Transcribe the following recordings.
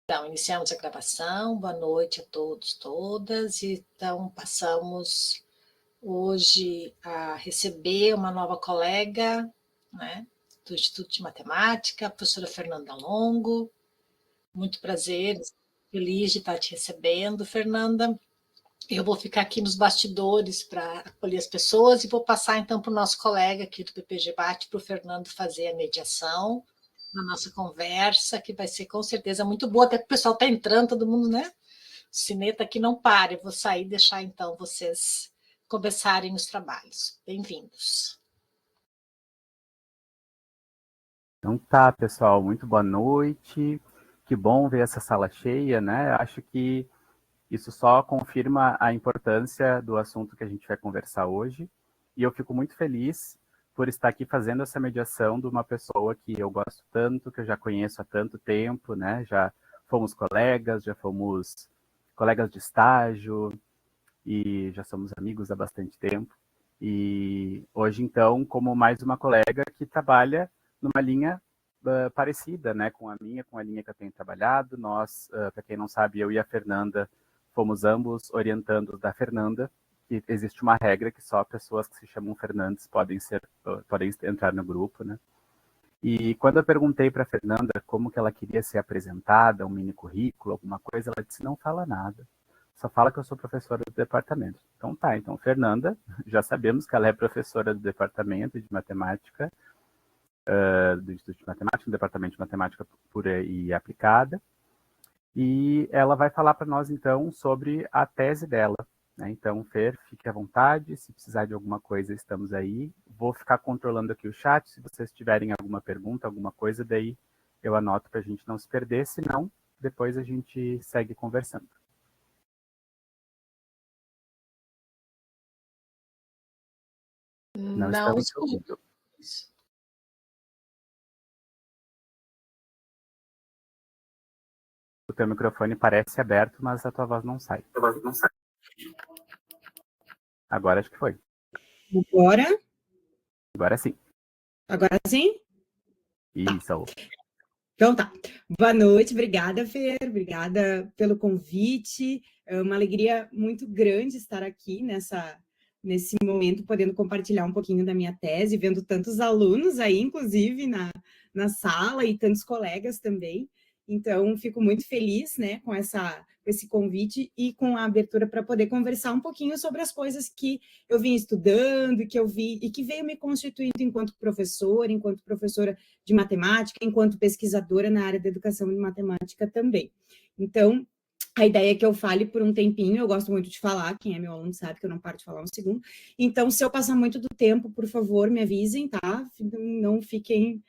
Então, iniciamos a gravação. Boa noite a todos, todas. Então, passamos hoje a receber uma nova colega, né, do Instituto de Matemática, a professora Fernanda Longo. Muito prazer, feliz de estar te recebendo, Fernanda. Eu vou ficar aqui nos bastidores para acolher as pessoas e vou passar então para o nosso colega aqui do PPG Bate, para o Fernando fazer a mediação na nossa conversa, que vai ser com certeza muito boa, até que o pessoal está entrando, todo mundo, né? O cineta aqui não para, eu vou sair e deixar então vocês começarem os trabalhos. Bem-vindos. Então tá, pessoal, muito boa noite. Que bom ver essa sala cheia, né? Acho que isso só confirma a importância do assunto que a gente vai conversar hoje. E eu fico muito feliz por estar aqui fazendo essa mediação de uma pessoa que eu gosto tanto, que eu já conheço há tanto tempo, né? Já fomos colegas, já fomos colegas de estágio e já somos amigos há bastante tempo. E hoje, então, como mais uma colega que trabalha numa linha parecida, né, com a linha que eu tenho trabalhado. Nós, para quem não sabe, eu e a Fernanda fomos ambos orientandos da Fernanda, que existe uma regra que só pessoas que se chamam Fernandes podem entrar no grupo, né? E quando eu perguntei para a Fernanda como que ela queria ser apresentada, um mini currículo, alguma coisa, ela disse, não fala nada, só fala que eu sou professora do departamento. Então tá, então Fernanda, já sabemos que ela é professora do departamento de matemática, do Instituto de Matemática, do Departamento de Matemática Pura e Aplicada, e ela vai falar para nós, então, sobre a tese dela. Né? Então, Fer, fique à vontade, se precisar de alguma coisa, estamos aí. Vou ficar controlando aqui o chat, se vocês tiverem alguma pergunta, alguma coisa, daí eu anoto para a gente não se perder, senão depois a gente segue conversando. Não estamos te ouvindo. O teu microfone parece aberto, mas a tua voz não sai. Agora acho que foi. Agora? Agora sim. Agora sim? Isso. Tá. Então tá. Boa noite, obrigada, Fer, obrigada pelo convite. É uma alegria muito grande estar aqui nesse momento, podendo compartilhar um pouquinho da minha tese, vendo tantos alunos aí, inclusive, na sala, e tantos colegas também. Então, fico muito feliz, né, com esse convite e com a abertura para poder conversar um pouquinho sobre as coisas que eu vim estudando, que eu vi e que veio me constituindo enquanto professora de matemática, enquanto pesquisadora na área da educação de matemática também. Então, a ideia é que eu fale por um tempinho, eu gosto muito de falar, quem é meu aluno sabe que eu não paro de falar um segundo. Então, se eu passar muito do tempo, por favor, me avisem, tá? Não fiquem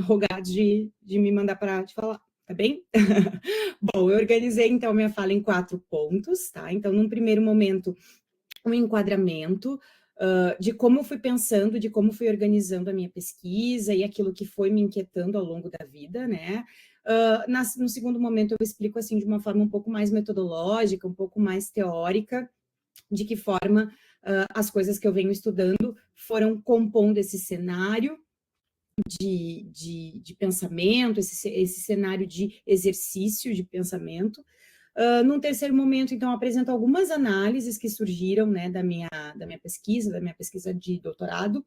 rogados de me mandar parar de falar, tá bem? Bom, eu organizei, então, minha fala em 4 pontos, tá? Então, num primeiro momento, um enquadramento de como eu fui pensando, de como fui organizando a minha pesquisa e aquilo que foi me inquietando ao longo da vida, né? No segundo momento, eu explico, assim, de uma forma um pouco mais metodológica, um pouco mais teórica, de que forma as coisas que eu venho estudando foram compondo esse cenário de pensamento, esse cenário de exercício de pensamento. Num terceiro momento, então, apresento algumas análises que surgiram, né, da minha pesquisa de doutorado.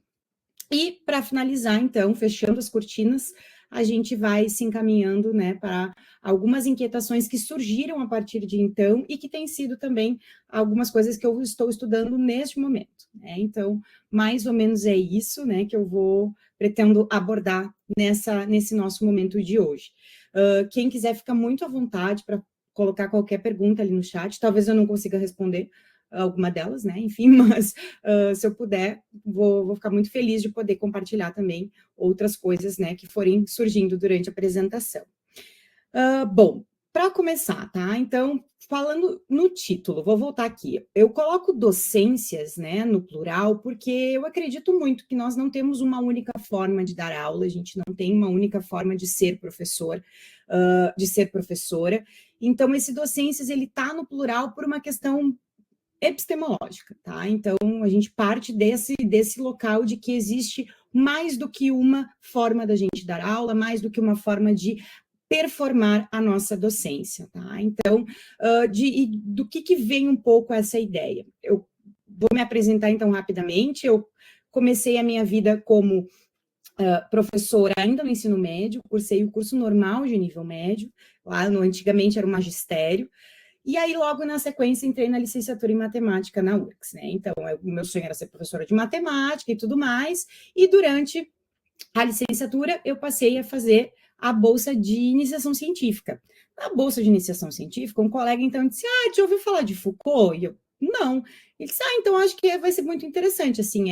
E, para finalizar, então, fechando as cortinas, a gente vai se encaminhando, né, para algumas inquietações que surgiram a partir de então e que têm sido também algumas coisas que eu estou estudando neste momento. Né? Então, mais ou menos é isso, né, que eu pretendo abordar nesse nosso momento de hoje. Quem quiser fica muito à vontade para colocar qualquer pergunta ali no chat, talvez eu não consiga responder alguma delas, né, enfim, mas se eu puder, vou ficar muito feliz de poder compartilhar também outras coisas, né, que forem surgindo durante a apresentação. Bom, para começar, tá, então, falando no título, vou voltar aqui, eu coloco docências, né, no plural, porque eu acredito muito que nós não temos uma única forma de dar aula, a gente não tem uma única forma de ser professor, de ser professora, então esse docências, ele tá no plural por uma questão epistemológica, tá? Então, a gente parte desse local de que existe mais do que uma forma da gente dar aula, mais do que uma forma de performar a nossa docência, tá? Então, do que vem um pouco essa ideia? Eu vou me apresentar, então, rapidamente. Eu comecei a minha vida como professora ainda no ensino médio, cursei o curso normal de nível médio, lá antigamente era o magistério, e aí logo na sequência entrei na licenciatura em matemática na URGS, né? Então, o meu sonho era ser professora de matemática e tudo mais, e durante a licenciatura eu passei a fazer a bolsa de iniciação científica. Na bolsa de iniciação científica, um colega então disse: já ouviu falar de Foucault? E eu, não. Ele disse: então acho que vai ser muito interessante, assim,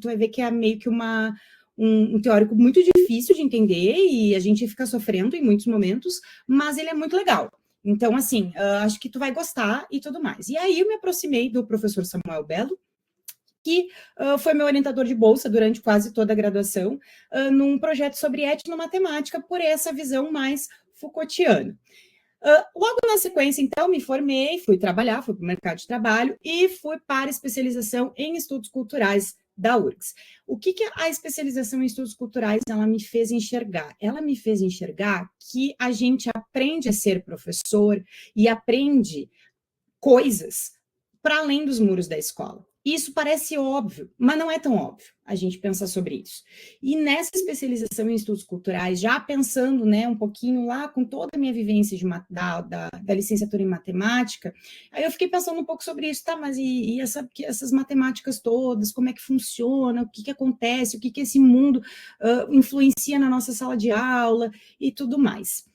tu vai ver que é meio que um teórico muito difícil de entender e a gente fica sofrendo em muitos momentos, mas ele é muito legal. Então, assim, acho que tu vai gostar e tudo mais. E aí eu me aproximei do professor Samuel Belo, que foi meu orientador de bolsa durante quase toda a graduação, num projeto sobre etnomatemática, por essa visão mais Foucaultiana. Logo na sequência, então, me formei, fui trabalhar, fui para o mercado de trabalho e fui para a especialização em estudos culturais da URGS. O que a especialização em estudos culturais ela me fez enxergar? Ela me fez enxergar que a gente aprende a ser professor e aprende coisas para além dos muros da escola. Isso parece óbvio, mas não é tão óbvio a gente pensar sobre isso. E nessa especialização em estudos culturais, já pensando, né, um pouquinho lá com toda a minha vivência da licenciatura em matemática, aí eu fiquei pensando um pouco sobre isso, tá, mas essas matemáticas todas, como é que funciona, o que acontece, o que esse mundo influencia na nossa sala de aula e tudo mais.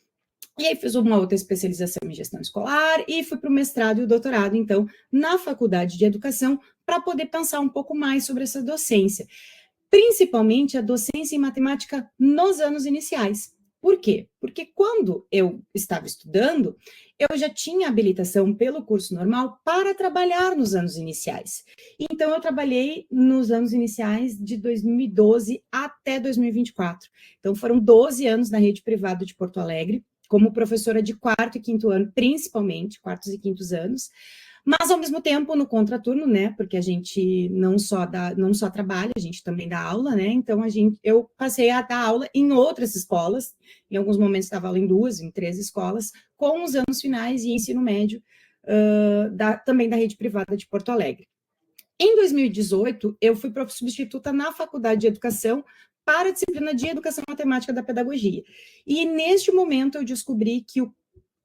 E aí fiz uma outra especialização em gestão escolar e fui para o mestrado e o doutorado, então, na Faculdade de Educação, para poder pensar um pouco mais sobre essa docência, principalmente a docência em matemática nos anos iniciais. Por quê? Porque quando eu estava estudando, eu já tinha habilitação pelo curso normal para trabalhar nos anos iniciais. Então, eu trabalhei nos anos iniciais de 2012 até 2024. Então, foram 12 anos na rede privada de Porto Alegre, como professora de quarto e quinto ano, principalmente, quartos e quintos anos, mas ao mesmo tempo no contraturno, né, porque a gente não só trabalha, a gente também dá aula, né, então eu passei a dar aula em outras escolas, em alguns momentos dava aula em 2, em 3 escolas, com os anos finais e ensino médio, também da rede privada de Porto Alegre. Em 2018, eu fui substituta na Faculdade de Educação para a disciplina de Educação Matemática da Pedagogia. E neste momento eu descobri que o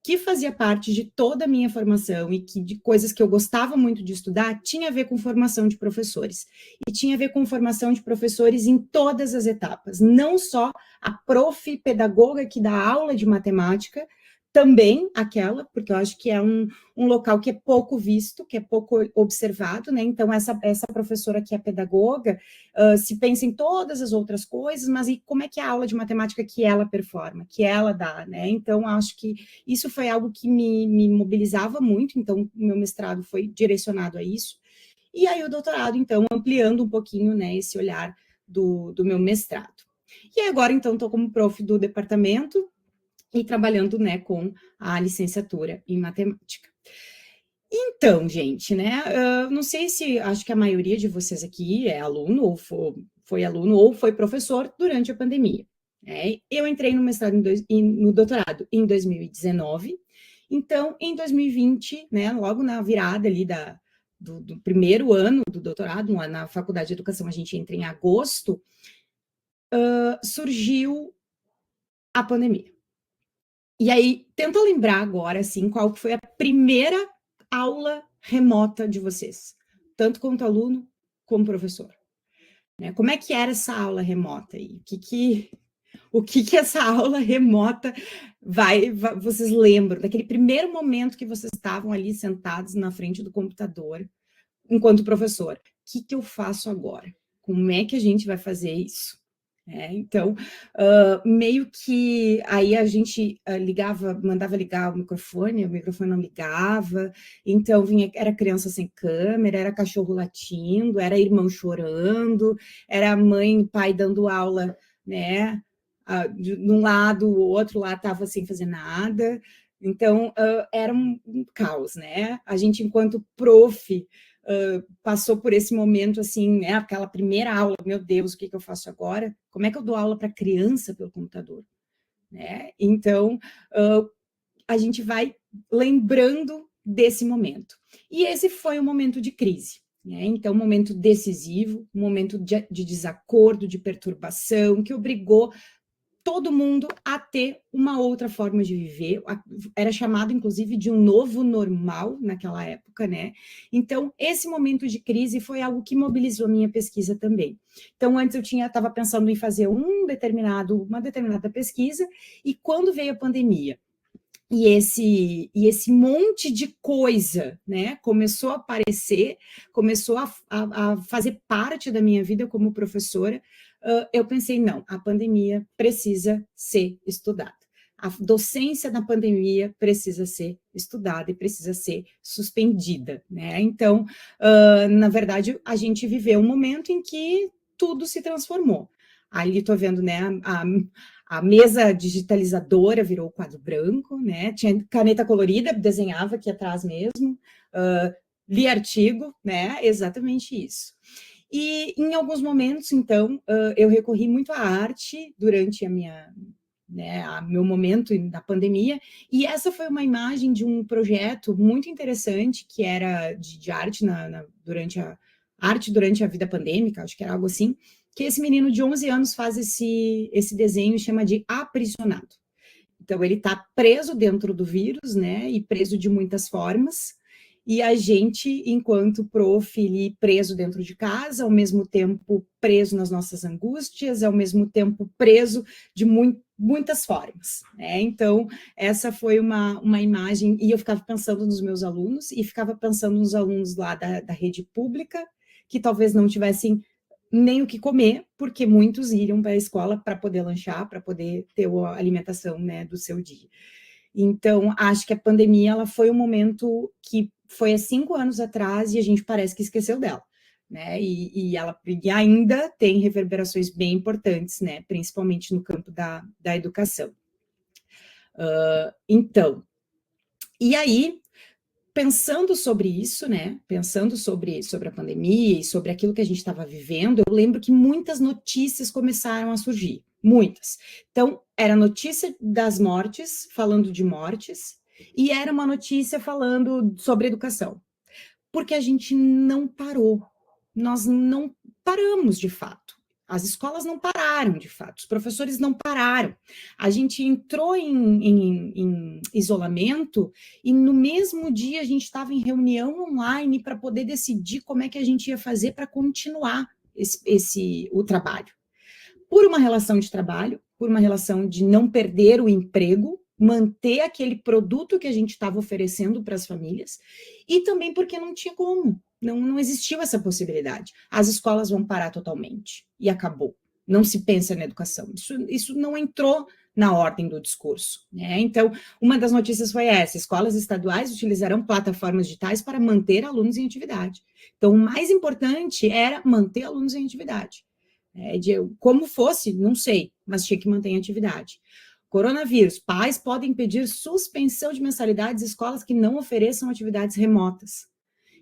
que fazia parte de toda a minha formação e que de coisas que eu gostava muito de estudar tinha a ver com formação de professores. E tinha a ver com formação de professores em todas as etapas, não só a pedagoga que dá aula de matemática, também aquela, porque eu acho que é um local que é pouco visto, que é pouco observado, né? Então, essa professora que é pedagoga, se pensa em todas as outras coisas, mas e como é que é a aula de matemática que ela performa, que ela dá, né? Então, acho que isso foi algo que me mobilizava muito, então, o meu mestrado foi direcionado a isso. E aí, o doutorado, então, ampliando um pouquinho, né, esse olhar do meu mestrado. E agora, então, estou como prof do departamento, e trabalhando, né, com a licenciatura em matemática. Então, gente, né, não sei se, acho que a maioria de vocês aqui é aluno, ou foi aluno, ou foi professor durante a pandemia. Né? Eu entrei no mestrado no doutorado em 2019, então, em 2020, né, logo na virada ali do primeiro ano do doutorado, na Faculdade de Educação a gente entra em agosto, surgiu a pandemia. E aí, tenta lembrar agora, assim, qual foi a primeira aula remota de vocês, tanto quanto aluno como professor. Né? Como é que era essa aula remota aí? O que essa aula remota vocês lembram? Daquele primeiro momento que vocês estavam ali sentados na frente do computador, enquanto professor. O que eu faço agora? Como é que a gente vai fazer isso? Então, meio que aí a gente mandava ligar o microfone não ligava, então era criança sem câmera, era cachorro latindo, era irmão chorando, era mãe e pai dando aula, né, de um lado, o outro lá estava sem fazer nada, então era um caos, né, a gente enquanto prof, passou por esse momento, assim, né, aquela primeira aula, meu Deus, o que eu faço agora? Como é que eu dou aula para criança pelo computador? né? Então, a gente vai lembrando desse momento. E esse foi um momento de crise, né? Então, um momento decisivo, um momento de desacordo, de perturbação, que obrigou todo mundo a ter uma outra forma de viver, era chamado, inclusive, de um novo normal naquela época, né? Então, esse momento de crise foi algo que mobilizou a minha pesquisa também. Então, antes eu estava pensando em fazer uma determinada pesquisa, e quando veio a pandemia, e esse monte de coisa, né, começou a aparecer, começou a fazer parte da minha vida como professora, eu pensei, não, a pandemia precisa ser estudada. A docência na pandemia precisa ser estudada e precisa ser suspendida, né? Então, na verdade, a gente viveu um momento em que tudo se transformou. Ali estou vendo, né, a mesa digitalizadora virou quadro branco, né? Tinha caneta colorida, desenhava aqui atrás mesmo, li artigo, né? Exatamente isso. E em alguns momentos, então, eu recorri muito à arte durante meu momento da pandemia, e essa foi uma imagem de um projeto muito interessante que era de arte durante a vida pandêmica, acho que era algo assim, que esse menino de 11 anos faz esse desenho e chama de Aprisionado. Então, ele está preso dentro do vírus, né, e preso de muitas formas, e a gente, enquanto prof, ali preso dentro de casa, ao mesmo tempo preso nas nossas angústias, ao mesmo tempo preso de muitas formas, né? Então, essa foi uma imagem, e eu ficava pensando nos meus alunos, e ficava pensando nos alunos lá da rede pública, que talvez não tivessem nem o que comer, porque muitos iriam para a escola para poder lanchar, para poder ter a alimentação, né, do seu dia. Então, acho que a pandemia ela foi um momento que foi há 5 anos atrás e a gente parece que esqueceu dela, né? E ela ainda tem reverberações bem importantes, né? Principalmente no campo da educação. Então, e aí, pensando sobre isso, né? Pensando sobre a pandemia e sobre aquilo que a gente estava vivendo, eu lembro que muitas notícias começaram a surgir, muitas. Então, era notícia das mortes, falando de mortes, e era uma notícia falando sobre educação. Porque a gente não parou. Nós não paramos de fato. As escolas não pararam, de fato, os professores não pararam. A gente entrou em isolamento e no mesmo dia a gente estava em reunião online para poder decidir como é que a gente ia fazer para continuar o trabalho. Por uma relação de trabalho, por uma relação de não perder o emprego, manter aquele produto que a gente estava oferecendo para as famílias, e também porque não tinha como. Não existiu essa possibilidade. As escolas vão parar totalmente. E acabou. Não se pensa na educação. Isso não entrou na ordem do discurso, né? Então, uma das notícias foi essa: escolas estaduais utilizarão plataformas digitais para manter alunos em atividade. Então, o mais importante era manter alunos em atividade. Como fosse, não sei, mas tinha que manter em atividade. Coronavírus, pais podem pedir suspensão de mensalidades em escolas que não ofereçam atividades remotas.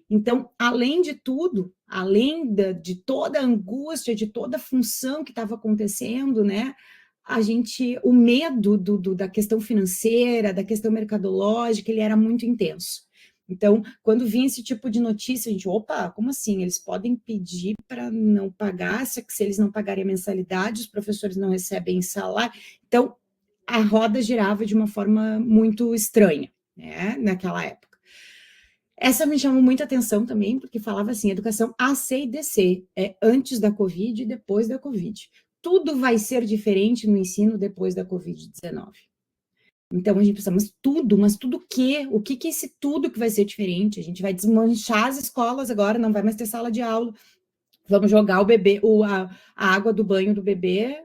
Então, além de tudo, além de toda a angústia, de toda a função que estava acontecendo, né, o medo da questão financeira, da questão mercadológica, ele era muito intenso. Então, quando vinha esse tipo de notícia, a gente, opa, como assim? Eles podem pedir para não pagar, se eles não pagarem a mensalidade, os professores não recebem salário. Então, a roda girava de uma forma muito estranha, né, naquela época. Essa me chamou muita atenção também, porque falava assim, educação A, C e DC, antes da Covid e depois da Covid. Tudo vai ser diferente no ensino depois da Covid-19. Então, a gente pensa, mas tudo o quê? O que é esse tudo que vai ser diferente? A gente vai desmanchar as escolas agora, não vai mais ter sala de aula. Vamos jogar o bebê, a água do banho do bebê,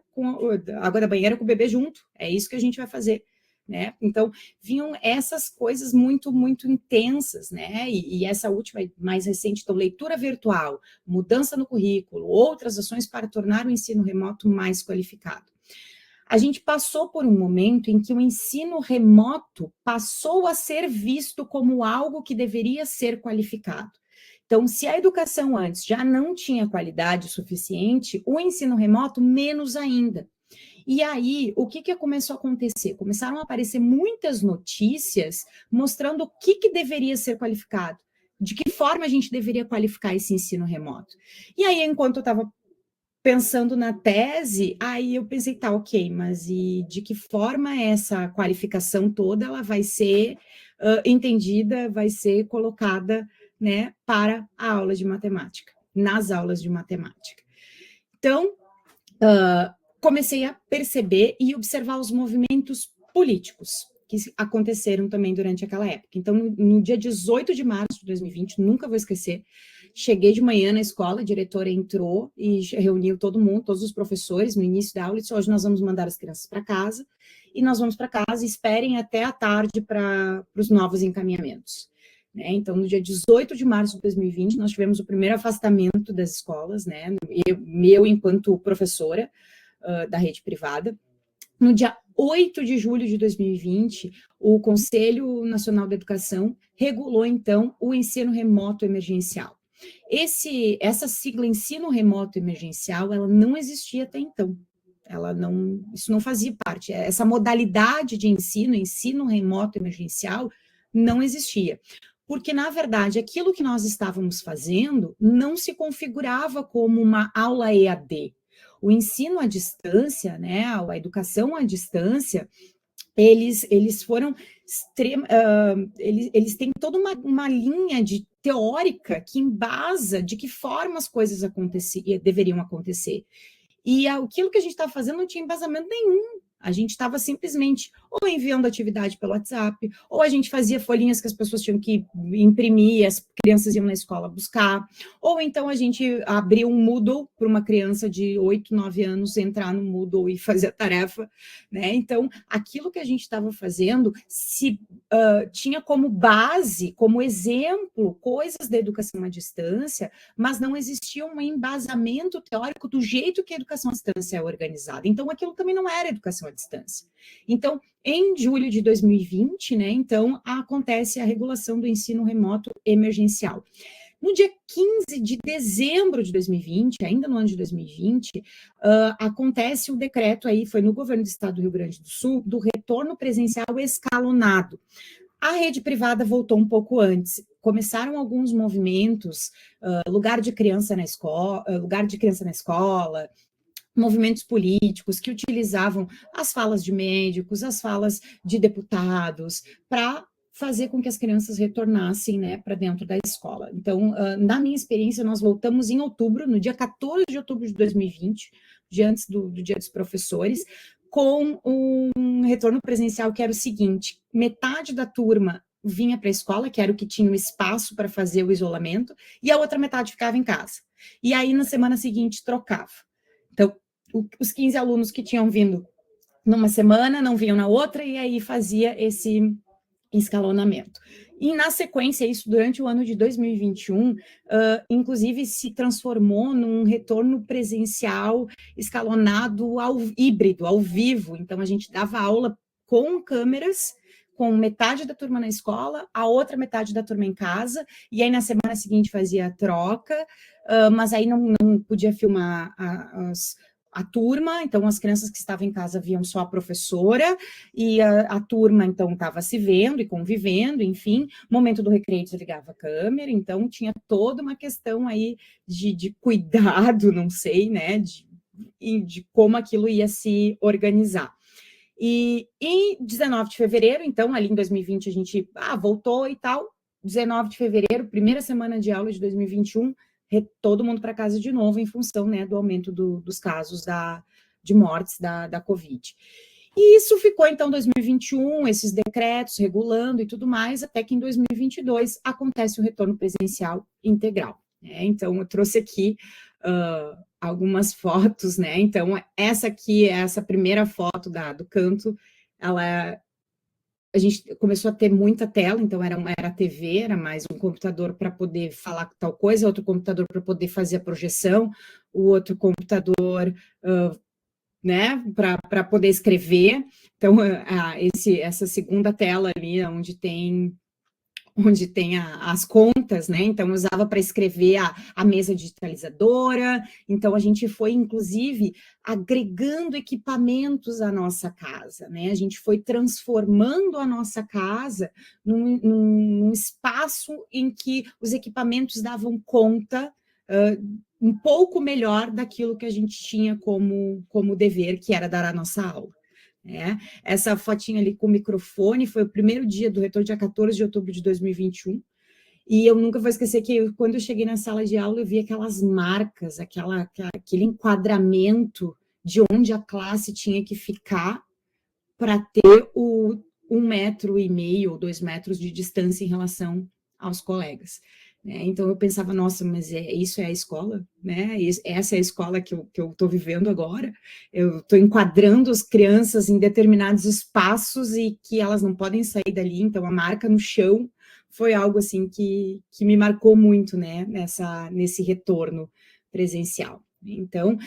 a água da banheira com o bebê junto. É isso que a gente vai fazer, né? Então, vinham essas coisas muito, muito intensas, né? E essa última, mais recente, então, leitura virtual, mudança no currículo, outras ações para tornar o ensino remoto mais qualificado. A gente passou por um momento em que o ensino remoto passou a ser visto como algo que deveria ser qualificado. Então, se a educação antes já não tinha qualidade suficiente, o ensino remoto menos ainda. E aí, o que começou a acontecer? Começaram a aparecer muitas notícias mostrando o que deveria ser qualificado, de que forma a gente deveria qualificar esse ensino remoto. E aí, enquanto eu estava pensando na tese, aí eu pensei, tá, ok, mas e de que forma essa qualificação toda ela vai ser entendida, vai ser colocada, né, para a aula de matemática, nas aulas de matemática. Então, comecei a perceber e observar os movimentos políticos que aconteceram também durante aquela época. Então, no dia 18 de março de 2020, nunca vou esquecer, cheguei de manhã na escola, a diretora entrou e reuniu todo mundo, todos os professores, no início da aula, e disse, hoje nós vamos mandar as crianças para casa, e nós vamos para casa, esperem até a tarde para os novos encaminhamentos. Então, no dia 18 de março de 2020, nós tivemos o primeiro afastamento das escolas, né? Eu enquanto professora da rede privada. No dia 8 de julho de 2020, o Conselho Nacional da Educação regulou, então, o ensino remoto emergencial. Essa sigla ensino remoto emergencial, ela não existia até então. Isso não fazia parte. Essa modalidade de ensino remoto emergencial, não existia. Porque, na verdade, aquilo que nós estávamos fazendo não se configurava como uma aula EAD. O ensino à distância, né, a educação à distância, eles foram eles têm toda uma linha teórica que embasa de que forma as coisas deveriam acontecer. E aquilo que a gente estava fazendo não tinha embasamento nenhum. A gente estava simplesmente ou enviando atividade pelo WhatsApp, ou a gente fazia folhinhas que as pessoas tinham que imprimir, as crianças iam na escola buscar, ou então a gente abriu um Moodle para uma criança de 8, 9 anos entrar no Moodle e fazer a tarefa, né? Então, aquilo que a gente estava fazendo tinha como base, como exemplo, coisas da educação à distância, mas não existia um embasamento teórico do jeito que a educação à distância é organizada. Então, aquilo também não era educação à distância. Então, em julho de 2020, né, então, acontece a regulação do ensino remoto emergencial. No dia 15 de dezembro de 2020, ainda no ano de 2020, acontece o decreto aí, foi no governo do estado do Rio Grande do Sul, do retorno presencial escalonado. A rede privada voltou um pouco antes. Começaram alguns movimentos, lugar de criança na escola, movimentos políticos que utilizavam as falas de médicos, as falas de deputados, para fazer com que as crianças retornassem, né, para dentro da escola. Então, na minha experiência, nós voltamos em outubro, no dia 14 de outubro de 2020, dia antes do Dia dos Professores, com um retorno presencial que era o seguinte: metade da turma vinha para a escola, que era o que tinha o espaço para fazer o isolamento, e a outra metade ficava em casa. E aí, na semana seguinte, trocava. Então, os 15 alunos que tinham vindo numa semana não vinham na outra, e aí fazia esse escalonamento. E, na sequência, isso durante o ano de 2021, inclusive se transformou num retorno presencial escalonado híbrido, ao vivo. Então, a gente dava aula com câmeras, com metade da turma na escola, a outra metade da turma em casa, e aí na semana seguinte fazia a troca, mas aí não podia filmar a turma, então as crianças que estavam em casa viam só a professora, e a turma, então, estava se vendo e convivendo, enfim, momento do recreio desligava a câmera, então tinha toda uma questão aí de cuidado, não sei, né, de como aquilo ia se organizar. E em 19 de fevereiro, então, ali em 2020, a gente voltou e tal, 19 de fevereiro, primeira semana de aula de 2021, todo mundo para casa de novo, em função, né, do aumento dos casos de mortes da Covid. E isso ficou, então, em 2021, esses decretos regulando e tudo mais, até que em 2022 acontece o retorno presencial integral, né? Então, eu trouxe aqui algumas fotos, né? Então, essa aqui é essa primeira foto do canto, a gente começou a ter muita tela, então era TV, era mais um computador para poder falar tal coisa, outro computador para poder fazer a projeção, o outro computador, né, para poder escrever. Então, essa segunda tela ali, onde tem onde tem as contas, né? Então, eu usava para escrever a mesa digitalizadora. Então, a gente foi, inclusive, agregando equipamentos à nossa casa, né? A gente foi transformando a nossa casa num espaço em que os equipamentos davam conta um pouco melhor daquilo que a gente tinha como dever, que era dar a nossa aula. Essa fotinha ali com o microfone foi o primeiro dia do retorno, dia 14 de outubro de 2021, e eu nunca vou esquecer que quando eu cheguei na sala de aula, eu vi aquelas marcas, aquele enquadramento de onde a classe tinha que ficar para ter o 1,5 m ou 2 metros de distância em relação aos colegas. Então eu pensava, nossa, mas isso é a escola, né? Essa é a escola que eu estou vivendo agora. Eu estou enquadrando as crianças em determinados espaços e que elas não podem sair dali. Então a marca no chão foi algo assim que me marcou muito, né? Nesse retorno presencial. Então,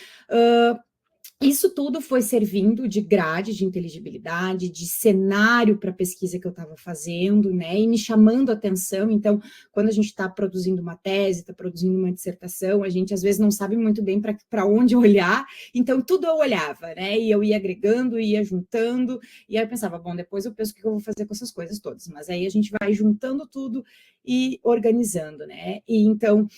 isso tudo foi servindo de grade de inteligibilidade, de cenário para a pesquisa que eu estava fazendo, né? E me chamando a atenção. Então, quando a gente está produzindo uma tese, está produzindo uma dissertação, a gente às vezes não sabe muito bem para onde olhar. Então, tudo eu olhava, né? E eu ia agregando, ia juntando, e aí eu pensava, bom, depois eu penso o que eu vou fazer com essas coisas todas. Mas aí a gente vai juntando tudo e organizando, né? E então,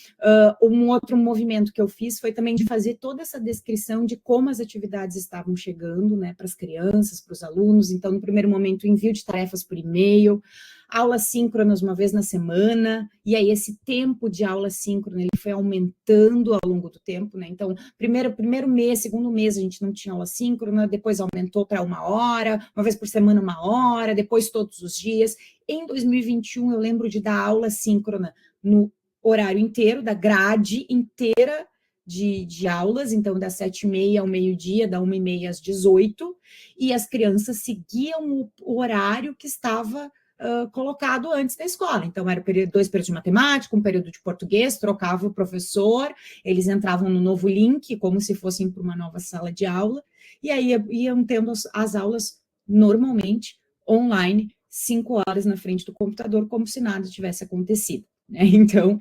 um outro movimento que eu fiz foi também de fazer toda essa descrição de como as atividades estavam chegando, né, para as crianças, para os alunos. Então, no primeiro momento, envio de tarefas por e-mail, aulas síncronas uma vez na semana, e aí esse tempo de aula síncrona ele foi aumentando ao longo do tempo, né? Então, primeiro mês, segundo mês a gente não tinha aula síncrona, depois aumentou para 1 hora, uma vez por semana 1 hora, depois todos os dias. Em 2021 eu lembro de dar aula síncrona no horário inteiro, da grade inteira de aulas, então das 7h30 ao meio-dia, da 1h30 às 18h, e as crianças seguiam o horário que estava colocado antes da escola. Então, era 2 períodos de matemática, 1 período de português, trocava o professor, eles entravam no novo link, como se fossem para uma nova sala de aula, e aí iam tendo as aulas normalmente online, 5 horas na frente do computador, como se nada tivesse acontecido. Né? Então,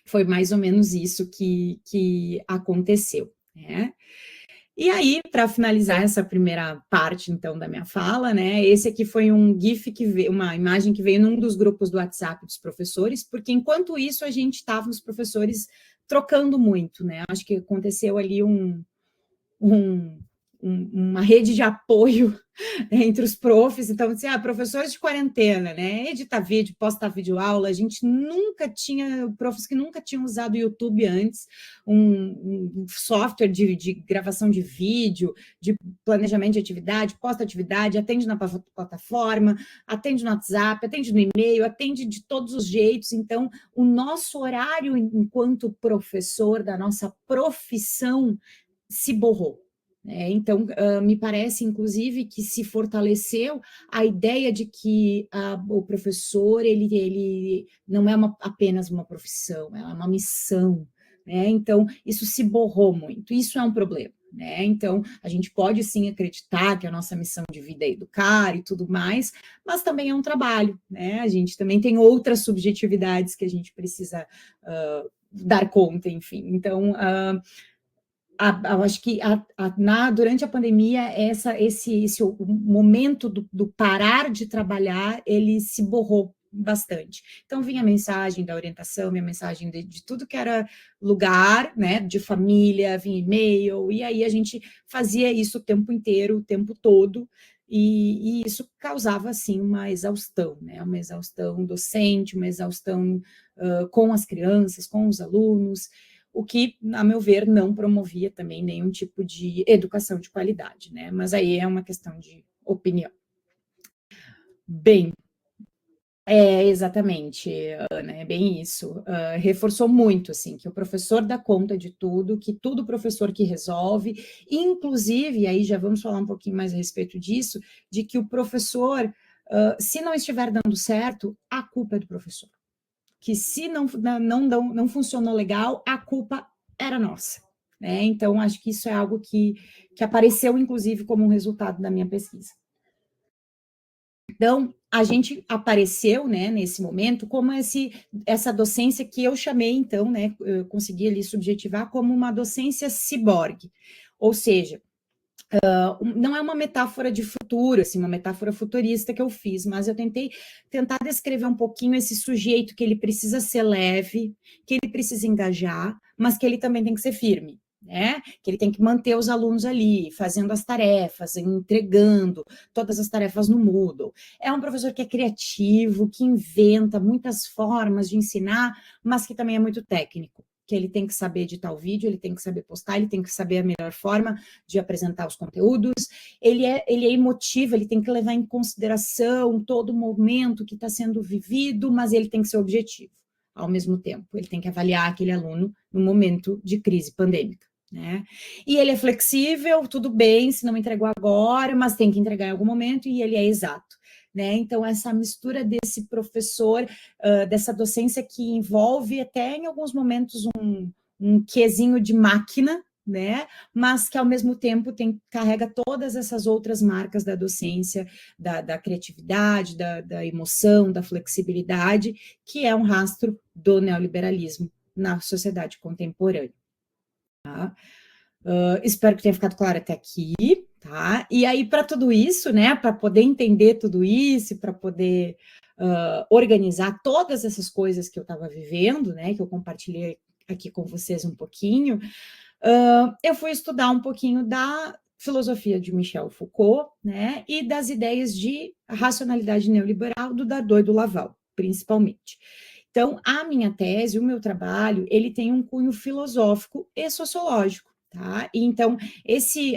foi mais ou menos isso que aconteceu. Né? E aí, para finalizar essa primeira parte, então, da minha fala, né, esse aqui foi um GIF que veio, uma imagem que veio num dos grupos do WhatsApp dos professores, porque enquanto isso a gente estava os professores trocando muito, né? Acho que aconteceu ali uma rede de apoio entre os profs, então, assim, professores de quarentena, né, editar vídeo, postar vídeo aula, a gente nunca tinha, profs que nunca tinham usado o YouTube antes, um software de gravação de vídeo, de planejamento de atividade, posta atividade, atende na plataforma, atende no WhatsApp, atende no e-mail, atende de todos os jeitos, então, o nosso horário enquanto professor da nossa profissão se borrou. Então, me parece, inclusive, que se fortaleceu a ideia de que o professor, ele não é apenas uma profissão, é uma missão, né? Então, isso se borrou muito, isso é um problema, né? Então, a gente pode, sim, acreditar que a nossa missão de vida é educar e tudo mais, mas também é um trabalho, né? A gente também tem outras subjetividades que a gente precisa dar conta, enfim. Então, eu acho que durante a pandemia, esse momento do parar de trabalhar, ele se borrou bastante. Então, vinha a mensagem da orientação, vinha a mensagem de tudo que era lugar, né, de família, vinha e-mail, e aí a gente fazia isso o tempo inteiro, o tempo todo, e isso causava, assim, uma exaustão, né, uma exaustão docente, uma exaustão com as crianças, com os alunos, o que, a meu ver, não promovia também nenhum tipo de educação de qualidade, né? Mas aí é uma questão de opinião. Bem, exatamente, Ana, é bem isso. Reforçou muito, assim, que o professor dá conta de tudo, que tudo o professor que resolve, inclusive, aí já vamos falar um pouquinho mais a respeito disso, de que o professor, se não estiver dando certo, a culpa é do professor. Que se não funcionou legal, a culpa era nossa. Né? Então, acho que isso é algo que apareceu, inclusive, como um resultado da minha pesquisa. Então, a gente apareceu, né, nesse momento, como essa docência que eu chamei, então, né, eu consegui ali subjetivar como uma docência ciborgue, ou seja, não é uma metáfora de futuro, assim, uma metáfora futurista que eu fiz, mas eu tentar descrever um pouquinho esse sujeito que ele precisa ser leve, que ele precisa engajar, mas que ele também tem que ser firme, né? Que ele tem que manter os alunos ali, fazendo as tarefas, entregando todas as tarefas no Moodle. É um professor que é criativo, que inventa muitas formas de ensinar, mas que também é muito técnico, que ele tem que saber editar o vídeo, ele tem que saber postar, ele tem que saber a melhor forma de apresentar os conteúdos, ele é emotivo, ele tem que levar em consideração todo o momento que está sendo vivido, mas ele tem que ser objetivo ao mesmo tempo, ele tem que avaliar aquele aluno no momento de crise pandêmica, né? E ele é flexível, tudo bem, se não entregou agora, mas tem que entregar em algum momento, e ele é exato. Né? Então, essa mistura desse professor, dessa docência que envolve até em alguns momentos um quezinho de máquina, né? Mas que ao mesmo tempo carrega todas essas outras marcas da docência, da criatividade, da emoção, da flexibilidade, que é um rastro do neoliberalismo na sociedade contemporânea. Tá? Espero que tenha ficado claro até aqui. Tá? E aí, para tudo isso, né, para poder entender tudo isso, para poder organizar todas essas coisas que eu estava vivendo, né, que eu compartilhei aqui com vocês um pouquinho, eu fui estudar um pouquinho da filosofia de Michel Foucault, né, e das ideias de racionalidade neoliberal do Dardot e do Laval, principalmente. Então, a minha tese, o meu trabalho, ele tem um cunho filosófico e sociológico. Tá? E então,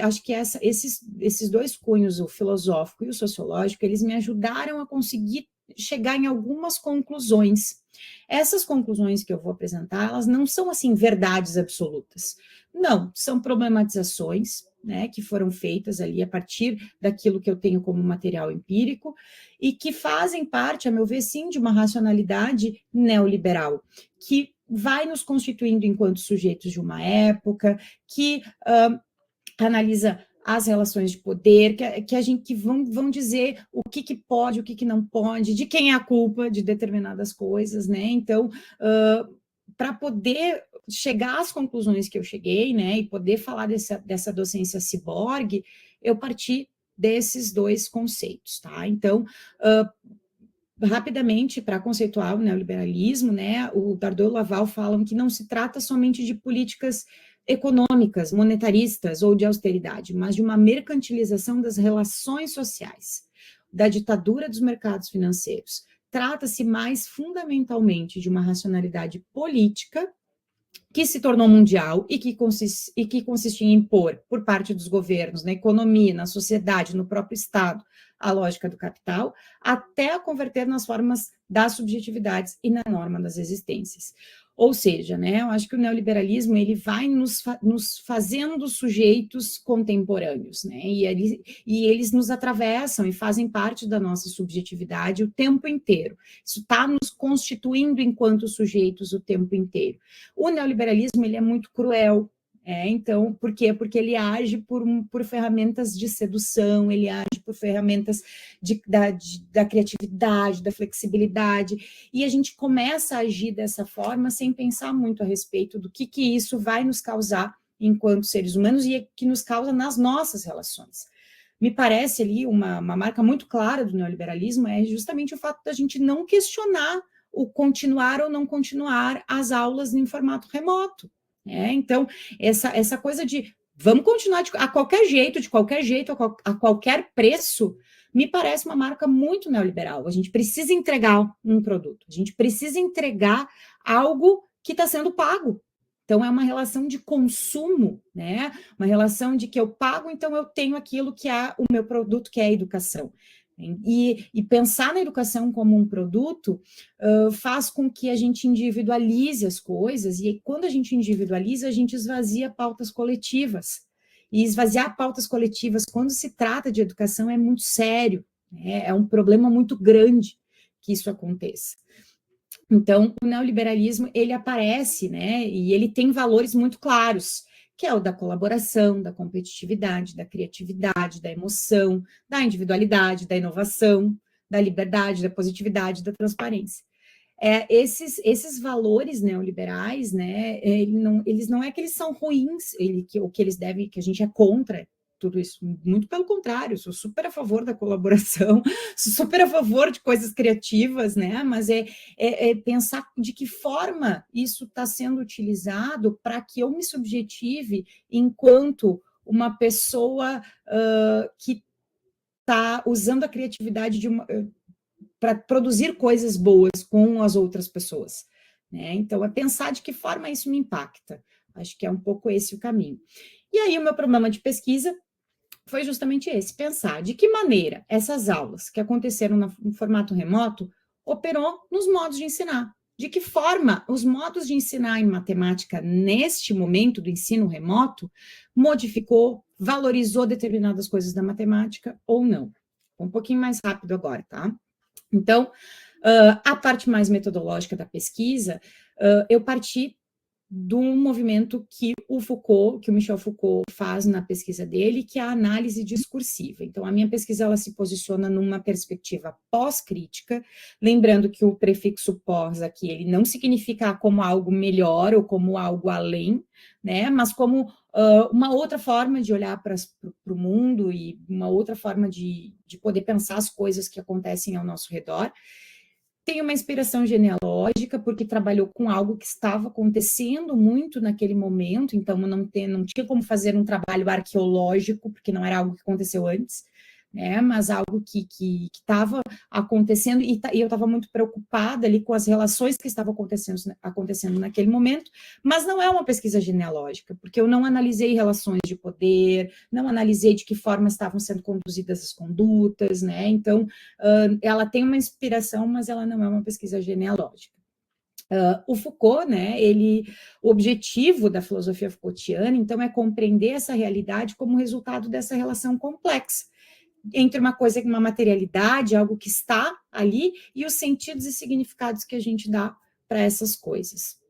acho que esses dois cunhos, o filosófico e o sociológico, eles me ajudaram a conseguir chegar em algumas conclusões. Essas conclusões que eu vou apresentar, elas não são, assim, verdades absolutas. Não, são problematizações, né, que foram feitas ali a partir daquilo que eu tenho como material empírico e que fazem parte, a meu ver, sim, de uma racionalidade neoliberal, que vai nos constituindo enquanto sujeitos de uma época, que analisa as relações de poder, que vão dizer o que pode, o que não pode, de quem é a culpa de determinadas coisas, né? Então, para poder chegar às conclusões que eu cheguei, né, e poder falar dessa docência ciborgue, eu parti desses dois conceitos, tá? Então, rapidamente, para conceituar o neoliberalismo, né, o Dardot e o Laval falam que não se trata somente de políticas econômicas, monetaristas ou de austeridade, mas de uma mercantilização das relações sociais, da ditadura dos mercados financeiros. Trata-se mais fundamentalmente de uma racionalidade política que se tornou mundial e que consistia em impor, por parte dos governos, na economia, na sociedade, no próprio Estado, a lógica do capital, até a converter nas formas das subjetividades e na norma das existências. Ou seja, né, eu acho que o neoliberalismo ele vai nos fazendo sujeitos contemporâneos, né, e eles nos atravessam e fazem parte da nossa subjetividade o tempo inteiro. Isso está nos constituindo enquanto sujeitos o tempo inteiro. O neoliberalismo ele é muito cruel. Então, por quê? Porque ele age por ferramentas de sedução, ele age por ferramentas da criatividade, da flexibilidade, e a gente começa a agir dessa forma sem pensar muito a respeito do que isso vai nos causar enquanto seres humanos e que nos causa nas nossas relações. Me parece ali uma marca muito clara do neoliberalismo é justamente o fato da gente não questionar o continuar ou não continuar as aulas em formato remoto. Então, essa coisa de vamos continuar a qualquer jeito, a qualquer preço, me parece uma marca muito neoliberal. A gente precisa entregar um produto, a gente precisa entregar algo que está sendo pago. Então, é uma relação de consumo, né? Uma relação de que eu pago, então eu tenho aquilo que é o meu produto, que é a educação. E pensar na educação como um produto faz com que a gente individualize as coisas, e quando a gente individualiza, a gente esvazia pautas coletivas. E esvaziar pautas coletivas, quando se trata de educação, é muito sério, né? É um problema muito grande que isso aconteça. Então, o neoliberalismo, ele aparece, né, e ele tem valores muito claros, que é o da colaboração, da competitividade, da criatividade, da emoção, da individualidade, da inovação, da liberdade, da positividade, da transparência. Esses valores neoliberais, né, eles não é que eles são ruins, que a gente é contra tudo isso, muito pelo contrário, sou super a favor da colaboração, sou super a favor de coisas criativas, né, mas é pensar de que forma isso está sendo utilizado para que eu me subjetive enquanto uma pessoa que está usando a criatividade para produzir coisas boas com as outras pessoas, né? Então, é pensar de que forma isso me impacta. Acho que é um pouco esse o caminho. E aí, o meu problema de pesquisa foi justamente esse, pensar de que maneira essas aulas que aconteceram no formato remoto operou nos modos de ensinar. De que forma os modos de ensinar em matemática neste momento do ensino remoto modificou, valorizou determinadas coisas da matemática ou não. Um pouquinho mais rápido agora, tá? Então, a parte mais metodológica da pesquisa, eu parti de um movimento que o Michel Foucault faz na pesquisa dele, que é a análise discursiva. Então, a minha pesquisa ela se posiciona numa perspectiva pós-crítica, lembrando que o prefixo pós aqui, ele não significa como algo melhor ou como algo além, né, mas como uma outra forma de olhar para o mundo e uma outra forma de poder pensar as coisas que acontecem ao nosso redor. Tem uma inspiração genealógica, porque trabalhou com algo que estava acontecendo muito naquele momento, então não tinha como fazer um trabalho arqueológico, porque não era algo que aconteceu antes, né, mas algo que estava acontecendo, e eu estava muito preocupada ali com as relações que estavam acontecendo naquele momento, mas não é uma pesquisa genealógica, porque eu não analisei relações de poder, não analisei de que forma estavam sendo conduzidas as condutas, né, então ela tem uma inspiração, mas ela não é uma pesquisa genealógica. O Foucault, né, o objetivo da filosofia Foucaultiana, então, é compreender essa realidade como resultado dessa relação complexa entre uma coisa, uma materialidade, algo que está ali, e os sentidos e significados que a gente dá para essas coisas.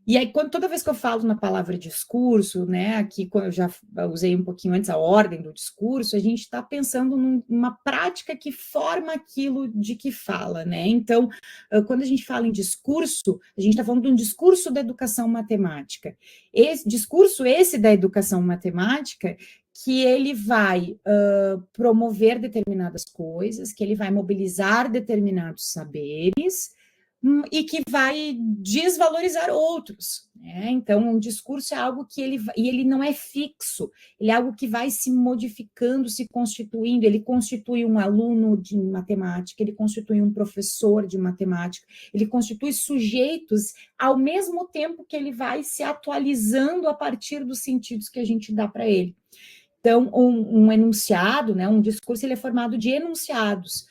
E aí, toda vez que eu falo na palavra discurso, né, aqui quando eu já usei um pouquinho antes a ordem do discurso, a gente está pensando numa prática que forma aquilo de que fala, né? Então, quando a gente fala em discurso, a gente está falando de um discurso da educação matemática. Esse da educação matemática, que ele vai promover determinadas coisas, que ele vai mobilizar determinados saberes, e que vai desvalorizar outros, né? Então, um discurso é algo que ele não é fixo, ele é algo que vai se modificando, se constituindo, ele constitui um aluno de matemática, ele constitui um professor de matemática, ele constitui sujeitos ao mesmo tempo que ele vai se atualizando a partir dos sentidos que a gente dá para ele. Então, um enunciado, né, um discurso, ele é formado de enunciados.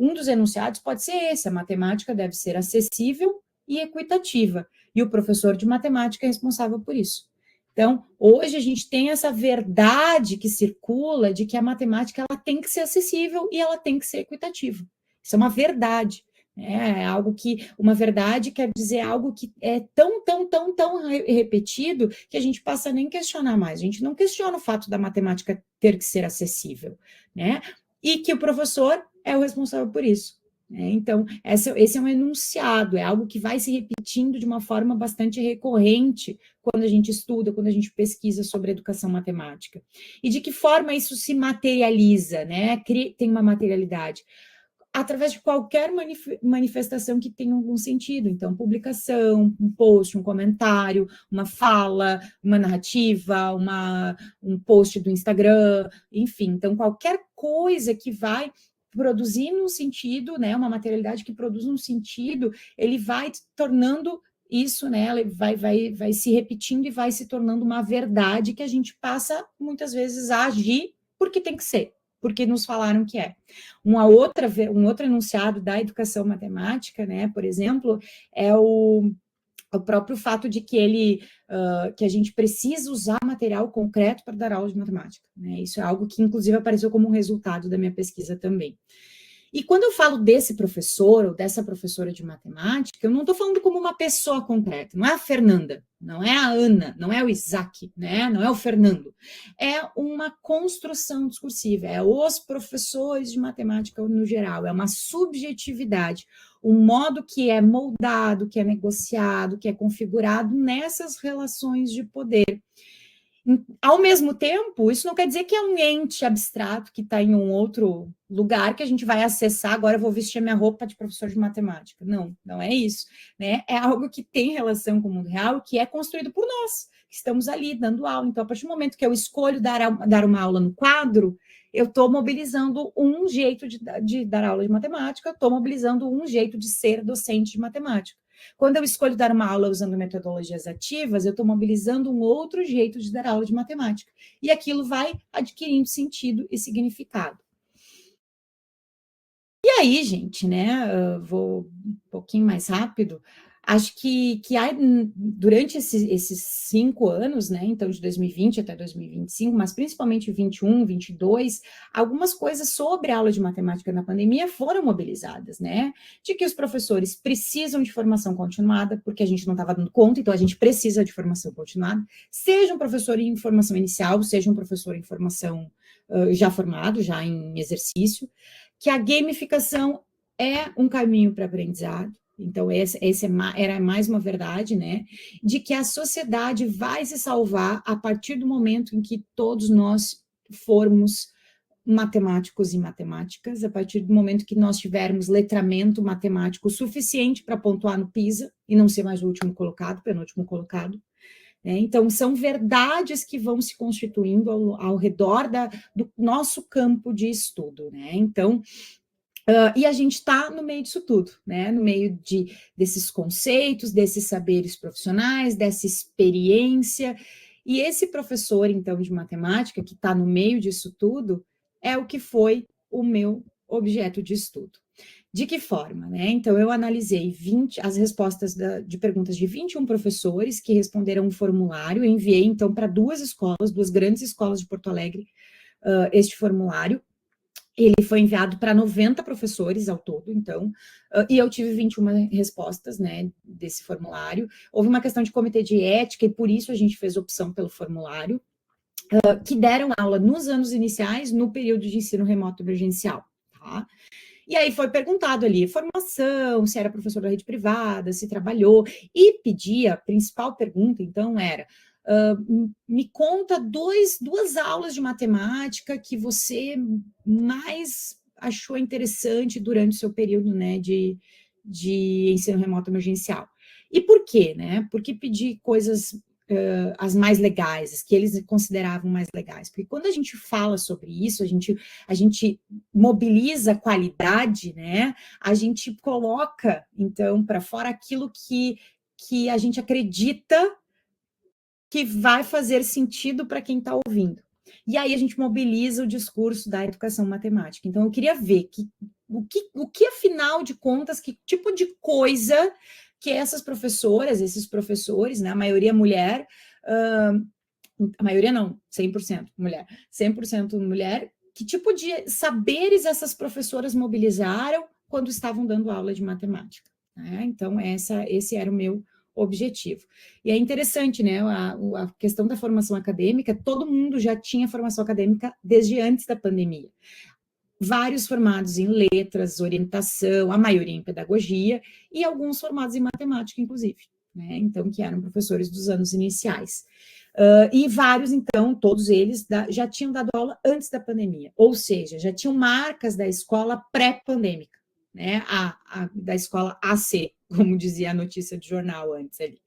Um dos enunciados pode ser esse: a matemática deve ser acessível e equitativa, e o professor de matemática é responsável por isso. Então, hoje a gente tem essa verdade que circula de que a matemática ela tem que ser acessível e ela tem que ser equitativa. Isso é uma verdade. É algo que, uma verdade quer dizer algo que é tão repetido que a gente passa a nem questionar mais. A gente não questiona o fato da matemática ter que ser acessível, né? E que o professor é o responsável por isso, né? Então, esse é um enunciado, é algo que vai se repetindo de uma forma bastante recorrente quando a gente estuda, quando a gente pesquisa sobre educação matemática. E de que forma isso se materializa, né? Tem uma materialidade através de qualquer manifestação que tenha algum sentido. Então, publicação, um post, um comentário, uma fala, uma narrativa, um post do Instagram, enfim. Então, qualquer coisa que vai produzindo um sentido, né, uma materialidade que produz um sentido, ele vai tornando isso, né, ele vai se repetindo e vai se tornando uma verdade que a gente passa, muitas vezes, a agir porque tem que ser, porque nos falaram que é. Um outro enunciado da educação matemática, né, por exemplo, é o próprio fato de que que a gente precisa usar material concreto para dar aula de matemática, né? Isso é algo que, inclusive, apareceu como um resultado da minha pesquisa também. E quando eu falo desse professor ou dessa professora de matemática, eu não estou falando como uma pessoa concreta, não é a Fernanda, não é a Ana, não é o Isaac, né? Não é o Fernando. É uma construção discursiva, é os professores de matemática no geral, é uma subjetividade, um modo que é moldado, que é negociado, que é configurado nessas relações de poder. Ao mesmo tempo, isso não quer dizer que é um ente abstrato que está em um outro lugar que a gente vai acessar, agora eu vou vestir a minha roupa de professor de matemática. Não, não é isso. Né? É algo que tem relação com o mundo real, que é construído por nós, que estamos ali dando aula. Então, a partir do momento que eu escolho dar uma aula no quadro, eu estou mobilizando um jeito de dar aula de matemática, estou mobilizando um jeito de ser docente de matemática. Quando eu escolho dar uma aula usando metodologias ativas, eu estou mobilizando um outro jeito de dar aula de matemática. E aquilo vai adquirindo sentido e significado. E aí, gente, né? Vou um pouquinho mais rápido. Acho que durante esses 5 anos, né? Então, de 2020 até 2025, mas principalmente 21, 22, algumas coisas sobre a aula de matemática na pandemia foram mobilizadas, né? De que os professores precisam de formação continuada, porque a gente não estava dando conta, então a gente precisa de formação continuada, seja um professor em formação inicial, seja um professor em formação já formado, já em exercício, que a gamificação é um caminho para aprendizado. Então, era mais uma verdade, né? De que a sociedade vai se salvar a partir do momento em que todos nós formos matemáticos e matemáticas, a partir do momento que nós tivermos letramento matemático suficiente para pontuar no PISA e não ser mais o último colocado, penúltimo colocado. Então, são verdades que vão se constituindo ao redor do nosso campo de estudo, né? Então, e a gente está no meio disso tudo, né? No meio desses conceitos, desses saberes profissionais, dessa experiência. E esse professor, então, de matemática, que está no meio disso tudo, é o que foi o meu objeto de estudo. De que forma, né? Então, eu analisei as respostas de perguntas de 21 professores que responderam um formulário, eu enviei, então, para duas grandes escolas de Porto Alegre, este formulário. Ele foi enviado para 90 professores ao todo, então, e eu tive 21 respostas, né, desse formulário. Houve uma questão de comitê de ética, e por isso a gente fez opção pelo formulário, que deram aula nos anos iniciais, no período de ensino remoto emergencial, tá? E aí foi perguntado ali, formação, se era professor da rede privada, se trabalhou, e pedia, a principal pergunta, então, era, me conta duas aulas de matemática que você mais achou interessante durante o seu período, né, de ensino remoto emergencial. E por quê, né? Por que pedir coisas as mais legais, as que eles consideravam mais legais? Porque quando a gente fala sobre isso, a gente mobiliza qualidade, né? A gente coloca, então, para fora aquilo que a gente acredita que vai fazer sentido para quem está ouvindo. E aí a gente mobiliza o discurso da educação matemática. Então, eu queria ver o que, afinal de contas, que tipo de coisa que essas professoras, esses professores, né, a maioria mulher, a maioria não, 100% mulher, 100% mulher, que tipo de saberes essas professoras mobilizaram quando estavam dando aula de matemática, né? Então, esse era o meu objetivo. E é interessante, né, a questão da formação acadêmica, todo mundo já tinha formação acadêmica desde antes da pandemia. Vários formados em letras, orientação, a maioria em pedagogia, e alguns formados em matemática, inclusive, né? Então, que eram professores dos anos iniciais. E vários, então, todos eles já tinham dado aula antes da pandemia, ou seja, já tinham marcas da escola pré-pandêmica, né? Da escola AC, como dizia a notícia de jornal antes ali.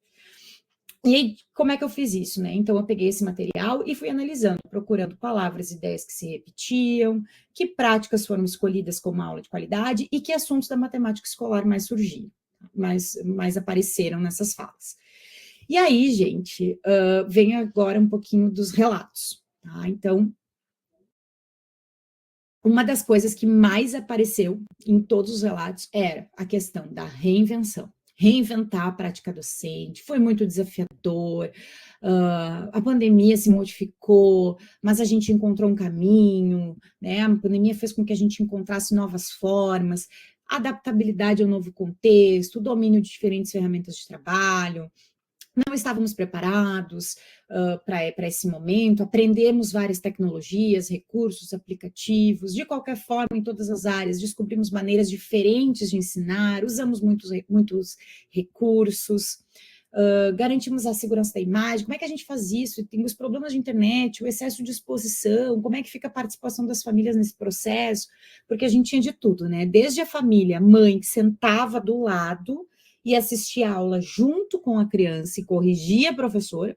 E aí, como é que eu fiz isso, né? Então, eu peguei esse material e fui analisando, procurando palavras e ideias que se repetiam, que práticas foram escolhidas como aula de qualidade e que assuntos da matemática escolar mais surgiram, mais apareceram nessas falas. E aí, gente, vem agora um pouquinho dos relatos, tá? Então, uma das coisas que mais apareceu em todos os relatos era a questão da reinvenção. reinventar a prática docente, foi muito desafiador, a pandemia se modificou, mas a gente encontrou um caminho, né? A pandemia fez com que a gente encontrasse novas formas, adaptabilidade ao novo contexto, domínio de diferentes ferramentas de trabalho. Não estávamos preparados para esse momento, aprendemos várias tecnologias, recursos, aplicativos, de qualquer forma, em todas as áreas, descobrimos maneiras diferentes de ensinar, usamos muitos recursos, garantimos a segurança da imagem. Como é que a gente faz isso? Tem os problemas de internet, o excesso de exposição, como é que fica a participação das famílias nesse processo? Porque a gente tinha de tudo, né? Desde a família, a mãe que sentava do lado e assistia a aula junto com a criança e corrigia a professora,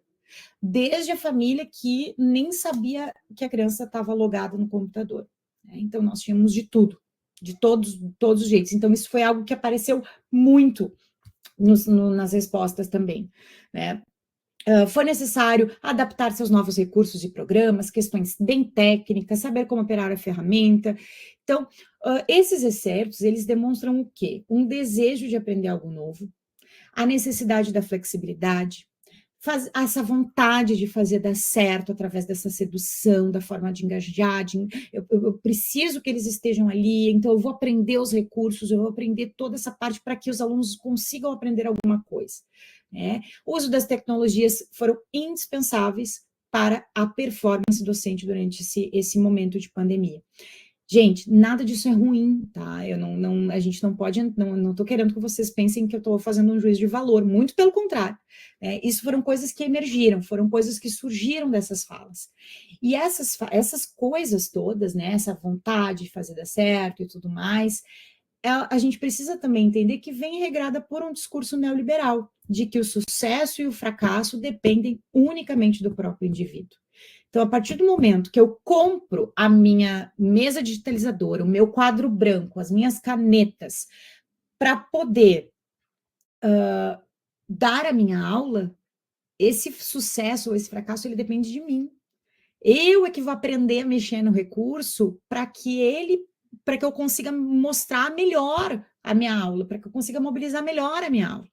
desde a família que nem sabia que a criança estava logada no computador. Né? Então, nós tínhamos de tudo, de todos os jeitos. Então, isso foi algo que apareceu muito nas respostas também, né? Foi necessário adaptar-se aos novos recursos e programas, questões bem técnicas, saber como operar a ferramenta. Então, esses excertos, eles demonstram o quê? Um desejo de aprender algo novo, a necessidade da flexibilidade, essa vontade de fazer dar certo através dessa sedução, da forma de engajar, eu preciso que eles estejam ali, então eu vou aprender os recursos, eu vou aprender toda essa parte para que os alunos consigam aprender alguma coisa. Né? O uso das tecnologias foram indispensáveis para a performance docente durante esse momento de pandemia. Gente, nada disso é ruim, tá? A gente não pode, não estou querendo que vocês pensem que eu estou fazendo um juízo de valor, muito pelo contrário. Né? Isso foram coisas que emergiram, foram coisas que surgiram dessas falas. E essas coisas todas, né? Essa vontade de fazer dar certo e tudo mais, a gente precisa também entender que vem regrada por um discurso neoliberal, de que o sucesso e o fracasso dependem unicamente do próprio indivíduo. Então, a partir do momento que eu compro a minha mesa digitalizadora, o meu quadro branco, as minhas canetas, para poder dar a minha aula, esse sucesso ou esse fracasso, ele depende de mim. Eu é que vou aprender a mexer no recurso para que eu consiga mostrar melhor a minha aula, para que eu consiga mobilizar melhor a minha aula.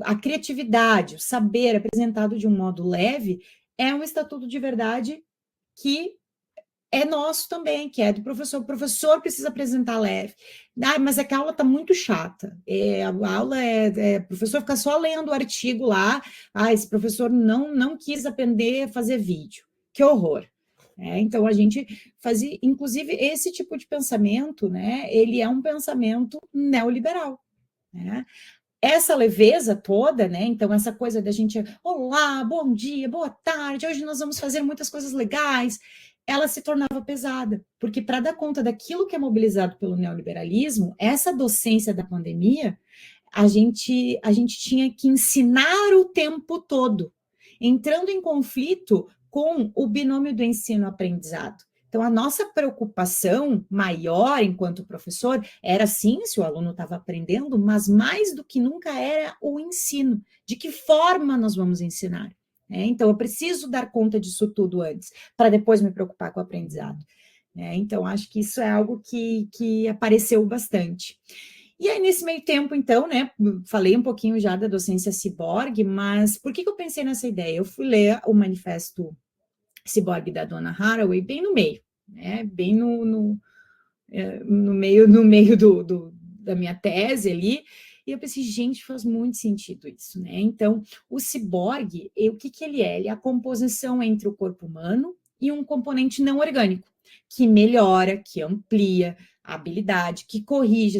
A criatividade, o saber apresentado de um modo leve, é um estatuto de verdade que é nosso também, que é do professor. O professor precisa apresentar leve. Mas é que a aula está muito chata. A aula o professor fica só lendo o artigo lá. Esse professor não quis aprender a fazer vídeo. Que horror. Então, a gente fazia, inclusive, esse tipo de pensamento, né? Ele é um pensamento neoliberal. Né? Essa leveza toda, né? Então, essa coisa da gente, olá, bom dia, boa tarde, hoje nós vamos fazer muitas coisas legais, ela se tornava pesada, porque para dar conta daquilo que é mobilizado pelo neoliberalismo, essa docência da pandemia, a gente tinha que ensinar o tempo todo, entrando em conflito com o binômio do ensino-aprendizado. Então, a nossa preocupação maior enquanto professor era, sim, se o aluno estava aprendendo, mas mais do que nunca era o ensino. De que forma nós vamos ensinar? Então, eu preciso dar conta disso tudo antes, para depois me preocupar com o aprendizado. Então, acho que isso é algo que apareceu bastante. E aí, nesse meio tempo, então, né, falei um pouquinho já da docência ciborgue, mas por que eu pensei nessa ideia? Eu fui ler o manifesto ciborgue da Donna Haraway bem no meio, né? Bem no meio da minha tese ali, e eu pensei, gente, faz muito sentido isso, né? Então, o ciborgue, o que ele é? Ele é a composição entre o corpo humano e um componente não orgânico, que melhora, que amplia a habilidade, que corrige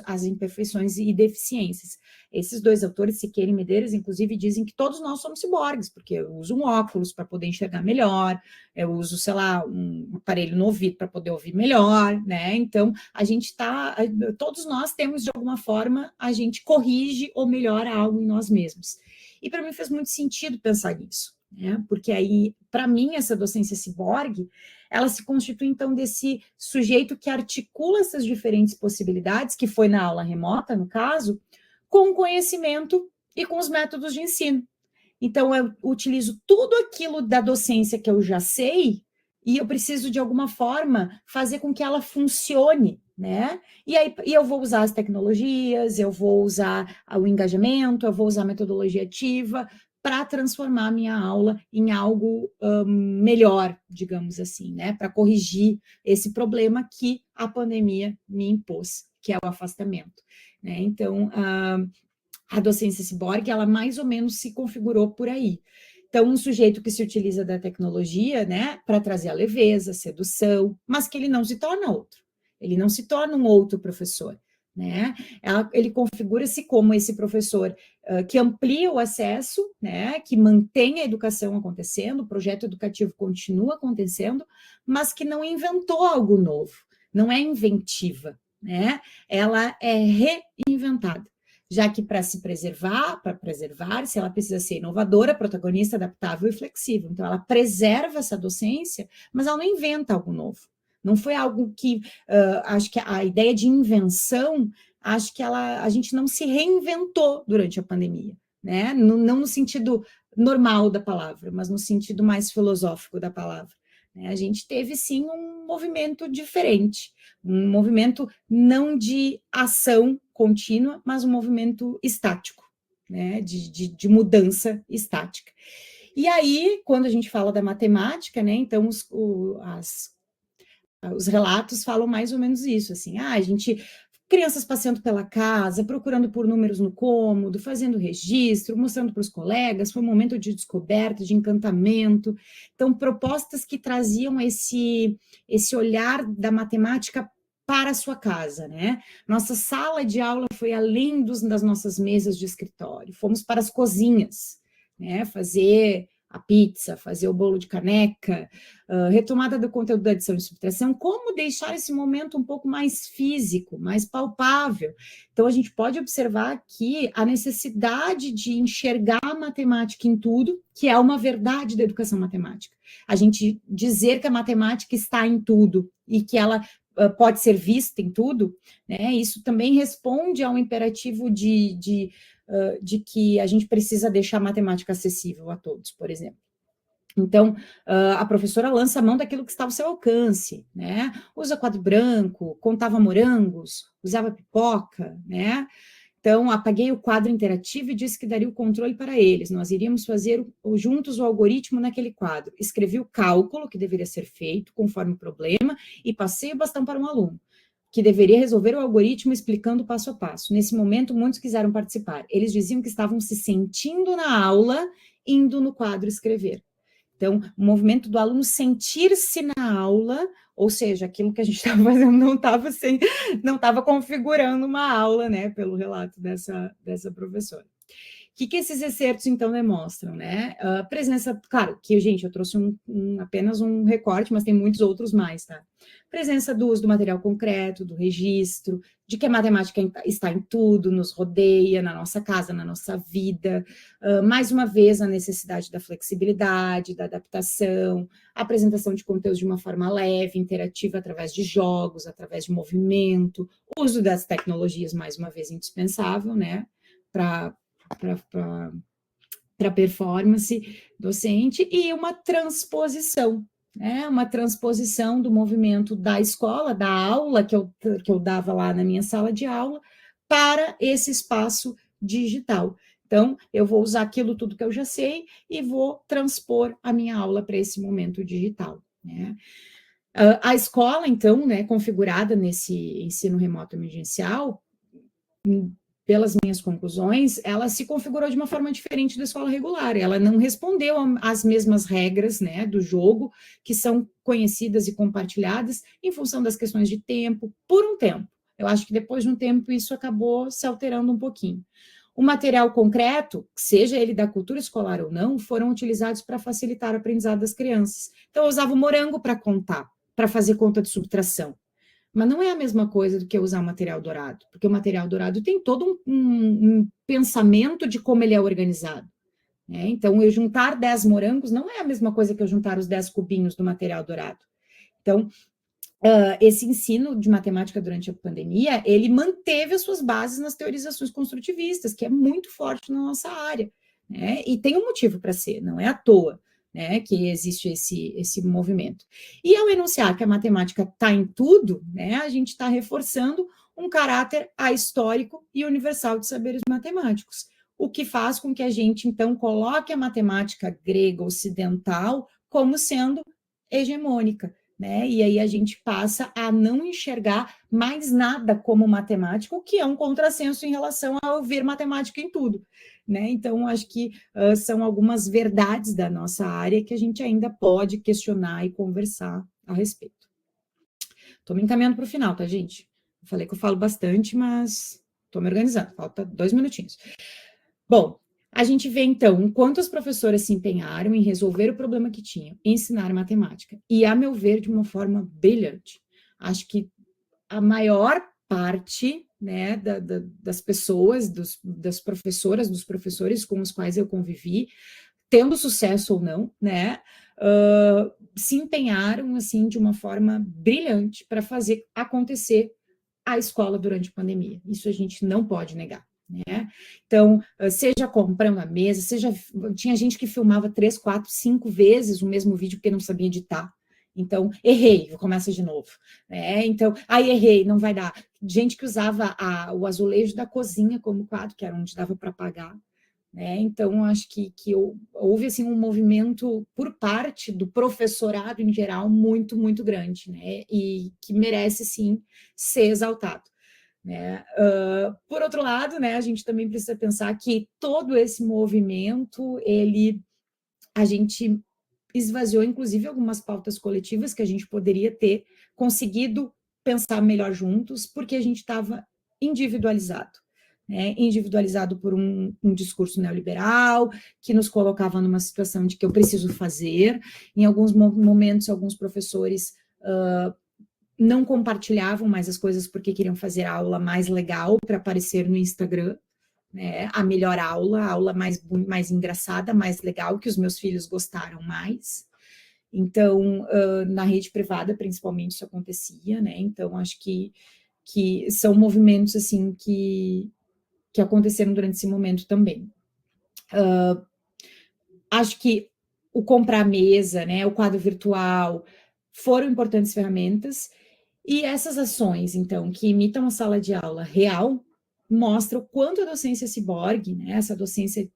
as imperfeições e deficiências. Esses dois autores, Siqueira e Medeiros, inclusive, dizem que todos nós somos ciborgues, porque eu uso um óculos para poder enxergar melhor, eu uso, sei lá, um aparelho no ouvido para poder ouvir melhor, né? Então, todos nós temos, de alguma forma, a gente corrige ou melhora algo em nós mesmos. E para mim fez muito sentido pensar nisso, né? Porque aí, para mim, essa docência ciborgue, ela se constitui, então, desse sujeito que articula essas diferentes possibilidades, que foi na aula remota, no caso, com o conhecimento e com os métodos de ensino. Então, eu utilizo tudo aquilo da docência que eu já sei e eu preciso, de alguma forma, fazer com que ela funcione, né? E aí eu vou usar as tecnologias, eu vou usar o engajamento, eu vou usar a metodologia ativa para transformar a minha aula em algo melhor, digamos assim, né? Para corrigir esse problema que a pandemia me impôs, que é o afastamento, né? Então, a docência ciborgue, ela mais ou menos se configurou por aí. Então, um sujeito que se utiliza da tecnologia, né, para trazer a leveza, a sedução, mas que ele não se torna outro. Ele não se torna um outro professor, né? Ele configura-se como esse professor que amplia o acesso, né, que mantém a educação acontecendo, o projeto educativo continua acontecendo, mas que não inventou algo novo, não é inventiva, né? Ela é reinventada, já que para se preservar, para preservar-se, ela precisa ser inovadora, protagonista, adaptável e flexível. Então, ela preserva essa docência, mas ela não inventa algo novo. Não foi algo que, acho que a ideia de invenção, acho que a gente não se reinventou durante a pandemia, né? Não no sentido normal da palavra, mas no sentido mais filosófico da palavra. A gente teve, sim, um movimento diferente, um movimento não de ação contínua, mas um movimento estático, né? de mudança estática. E aí, quando a gente fala da matemática, né? Então, os relatos falam mais ou menos isso, assim, a gente... Crianças passeando pela casa, procurando por números no cômodo, fazendo registro, mostrando para os colegas, foi um momento de descoberta, de encantamento. Então, propostas que traziam esse olhar da matemática para a sua casa, né? Nossa sala de aula foi além das nossas mesas de escritório, fomos para as cozinhas, né? Fazer a pizza, fazer o bolo de caneca, retomada do conteúdo da adição e subtração, como deixar esse momento um pouco mais físico, mais palpável. Então, a gente pode observar aqui a necessidade de enxergar a matemática em tudo, que é uma verdade da educação matemática. A gente dizer que a matemática está em tudo e que ela pode ser vista em tudo, né? Isso também responde a um imperativo de que a gente precisa deixar a matemática acessível a todos, por exemplo. Então, a professora lança a mão daquilo que está ao seu alcance, né? Usa quadro branco, contava morangos, usava pipoca, né? Então, apaguei o quadro interativo e disse que daria o controle para eles. Nós iríamos fazer juntos o algoritmo naquele quadro. Escrevi o cálculo que deveria ser feito conforme o problema e passei o bastão para um aluno, que deveria resolver o algoritmo explicando passo a passo. Nesse momento, muitos quiseram participar. Eles diziam que estavam se sentindo na aula, indo no quadro escrever. Então, o movimento do aluno sentir-se na aula, ou seja, aquilo que a gente estava fazendo não estava configurando uma aula, né, pelo relato dessa professora. O que esses excertos, então, demonstram, né? A presença, claro, que, gente, eu trouxe apenas um recorte, mas tem muitos outros mais, tá? Presença do uso do material concreto, do registro, de que a matemática está em tudo, nos rodeia, na nossa casa, na nossa vida. Mais uma vez, a necessidade da flexibilidade, da adaptação, a apresentação de conteúdos de uma forma leve, interativa, através de jogos, através de movimento, uso das tecnologias, mais uma vez, indispensável, né? Para performance docente, e uma transposição, né? Uma transposição do movimento da escola, da aula que eu dava lá na minha sala de aula, para esse espaço digital. Então, eu vou usar aquilo tudo que eu já sei e vou transpor a minha aula para esse momento digital, né? A escola, então, né, configurada nesse ensino remoto emergencial, pelas minhas conclusões, ela se configurou de uma forma diferente da escola regular. Ela não respondeu às mesmas regras, né, do jogo, que são conhecidas e compartilhadas em função das questões de tempo, por um tempo. Eu acho que depois de um tempo isso acabou se alterando um pouquinho. O material concreto, seja ele da cultura escolar ou não, foram utilizados para facilitar o aprendizado das crianças. Então, eu usava o morango para contar, para fazer conta de subtração. Mas não é a mesma coisa do que usar o material dourado, porque o material dourado tem todo um pensamento de como ele é organizado, né? Então, eu juntar 10 morangos não é a mesma coisa que eu juntar os 10 cubinhos do material dourado. Então, esse ensino de matemática durante a pandemia, ele manteve as suas bases nas teorizações construtivistas, que é muito forte na nossa área, né? E tem um motivo para ser, não é à toa. né, que existe esse movimento. E ao enunciar que a matemática está em tudo, né, a gente está reforçando um caráter ahistórico e universal de saberes matemáticos, o que faz com que a gente, então, coloque a matemática grega ocidental como sendo hegemônica, né? E aí a gente passa a não enxergar mais nada como matemática, o que é um contrassenso em relação ao ver matemática em tudo, né? Então, acho que são algumas verdades da nossa área que a gente ainda pode questionar e conversar a respeito. Estou me encaminhando para o final, tá, gente? Falei que eu falo bastante, mas estou me organizando, falta 2 minutinhos. Bom, a gente vê, então, enquanto as professoras se empenharam em resolver o problema que tinham, ensinar matemática, e, a meu ver, de uma forma brilhante. Acho que a maior parte, né, das pessoas, das professoras, dos professores com os quais eu convivi, tendo sucesso ou não, né, se empenharam, assim, de uma forma brilhante para fazer acontecer a escola durante a pandemia. Isso a gente não pode negar, né? Então, seja comprando a mesa, tinha gente que filmava 3, 4, 5 vezes o mesmo vídeo porque não sabia editar. Então, errei, começa de novo, né? Então, aí errei, não vai dar. Gente que usava o azulejo da cozinha como quadro, que era onde dava para apagar, né? Então, acho que houve assim, um movimento por parte do professorado em geral muito, muito grande, né? E que merece, sim, ser exaltado. Né? Por outro lado, né, a gente também precisa pensar que todo esse movimento, a gente esvaziou, inclusive, algumas pautas coletivas que a gente poderia ter conseguido pensar melhor juntos, porque a gente estava individualizado. Né, individualizado por um discurso neoliberal, que nos colocava numa situação de que eu preciso fazer. Em alguns momentos, alguns professores não compartilhavam mais as coisas porque queriam fazer a aula mais legal para aparecer no Instagram, né? A melhor aula, a aula mais engraçada, mais legal, que os meus filhos gostaram mais. Então, na rede privada, principalmente, isso acontecia, né? Então, acho que são movimentos, assim, que aconteceram durante esse momento também. Acho que o comprar mesa, né, o quadro virtual, foram importantes ferramentas, e essas ações, então, que imitam a sala de aula real, mostram o quanto a docência ciborgue, né, essa docência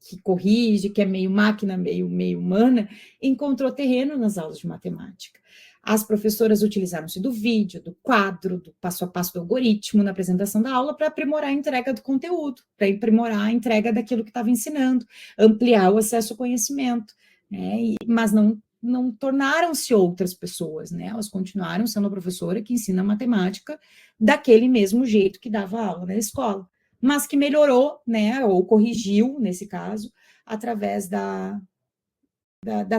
que corrige, que é meio máquina, meio humana, encontrou terreno nas aulas de matemática. As professoras utilizaram-se do vídeo, do quadro, do passo a passo do algoritmo na apresentação da aula para aprimorar a entrega do conteúdo, para aprimorar a entrega daquilo que estava ensinando, ampliar o acesso ao conhecimento, né? Mas não tornaram-se outras pessoas, né? Elas continuaram sendo a professora que ensina matemática daquele mesmo jeito que dava aula na escola, mas que melhorou, né, ou corrigiu, nesse caso, através da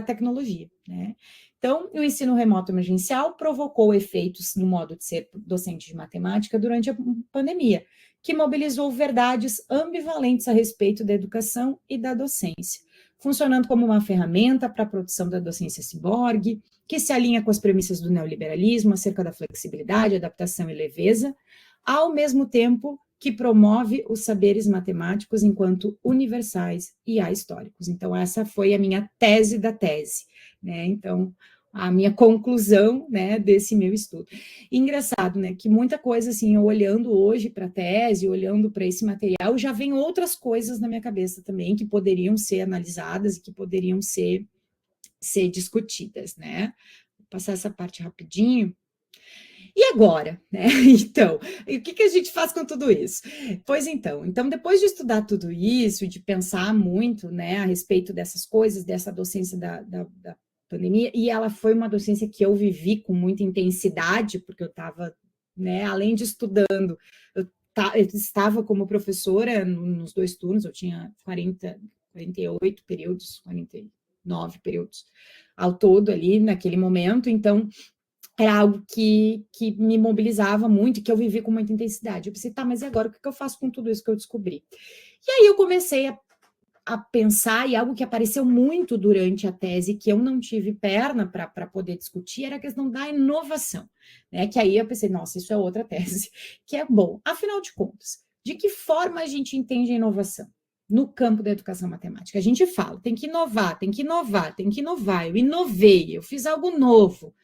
tecnologia, né? Então, o ensino remoto emergencial provocou efeitos no modo de ser docente de matemática durante a pandemia, que mobilizou verdades ambivalentes a respeito da educação e da docência, funcionando como uma ferramenta para a produção da docência ciborgue, que se alinha com as premissas do neoliberalismo acerca da flexibilidade, adaptação e leveza, ao mesmo tempo que promove os saberes matemáticos enquanto universais e ahistóricos. Então, essa foi a minha tese da tese, né? Então, a minha conclusão, né, desse meu estudo. E engraçado, né, que muita coisa, assim, eu olhando hoje para a tese, olhando para esse material, já vem outras coisas na minha cabeça também, que poderiam ser analisadas e que poderiam ser discutidas, né? Vou passar essa parte rapidinho. E agora, né? Então, o que a gente faz com tudo isso? Pois então, depois de estudar tudo isso, de pensar muito, né, a respeito dessas coisas, dessa docência da pandemia, e ela foi uma docência que eu vivi com muita intensidade, porque eu estava, né, além de estudando, eu estava como professora nos 2 turnos, eu tinha 48 períodos, 49 períodos ao todo ali naquele momento, então era algo que me mobilizava muito, que eu vivi com muita intensidade. Eu pensei, tá, mas e agora? O que eu faço com tudo isso que eu descobri? E aí eu comecei a pensar, e algo que apareceu muito durante a tese, que eu não tive perna para poder discutir, era a questão da inovação, né? Que aí eu pensei, nossa, isso é outra tese, que é bom. Afinal de contas, de que forma a gente entende a inovação? no campo da educação matemática. A gente fala, tem que inovar, tem que inovar, tem que inovar. Eu inovei, eu fiz algo novo.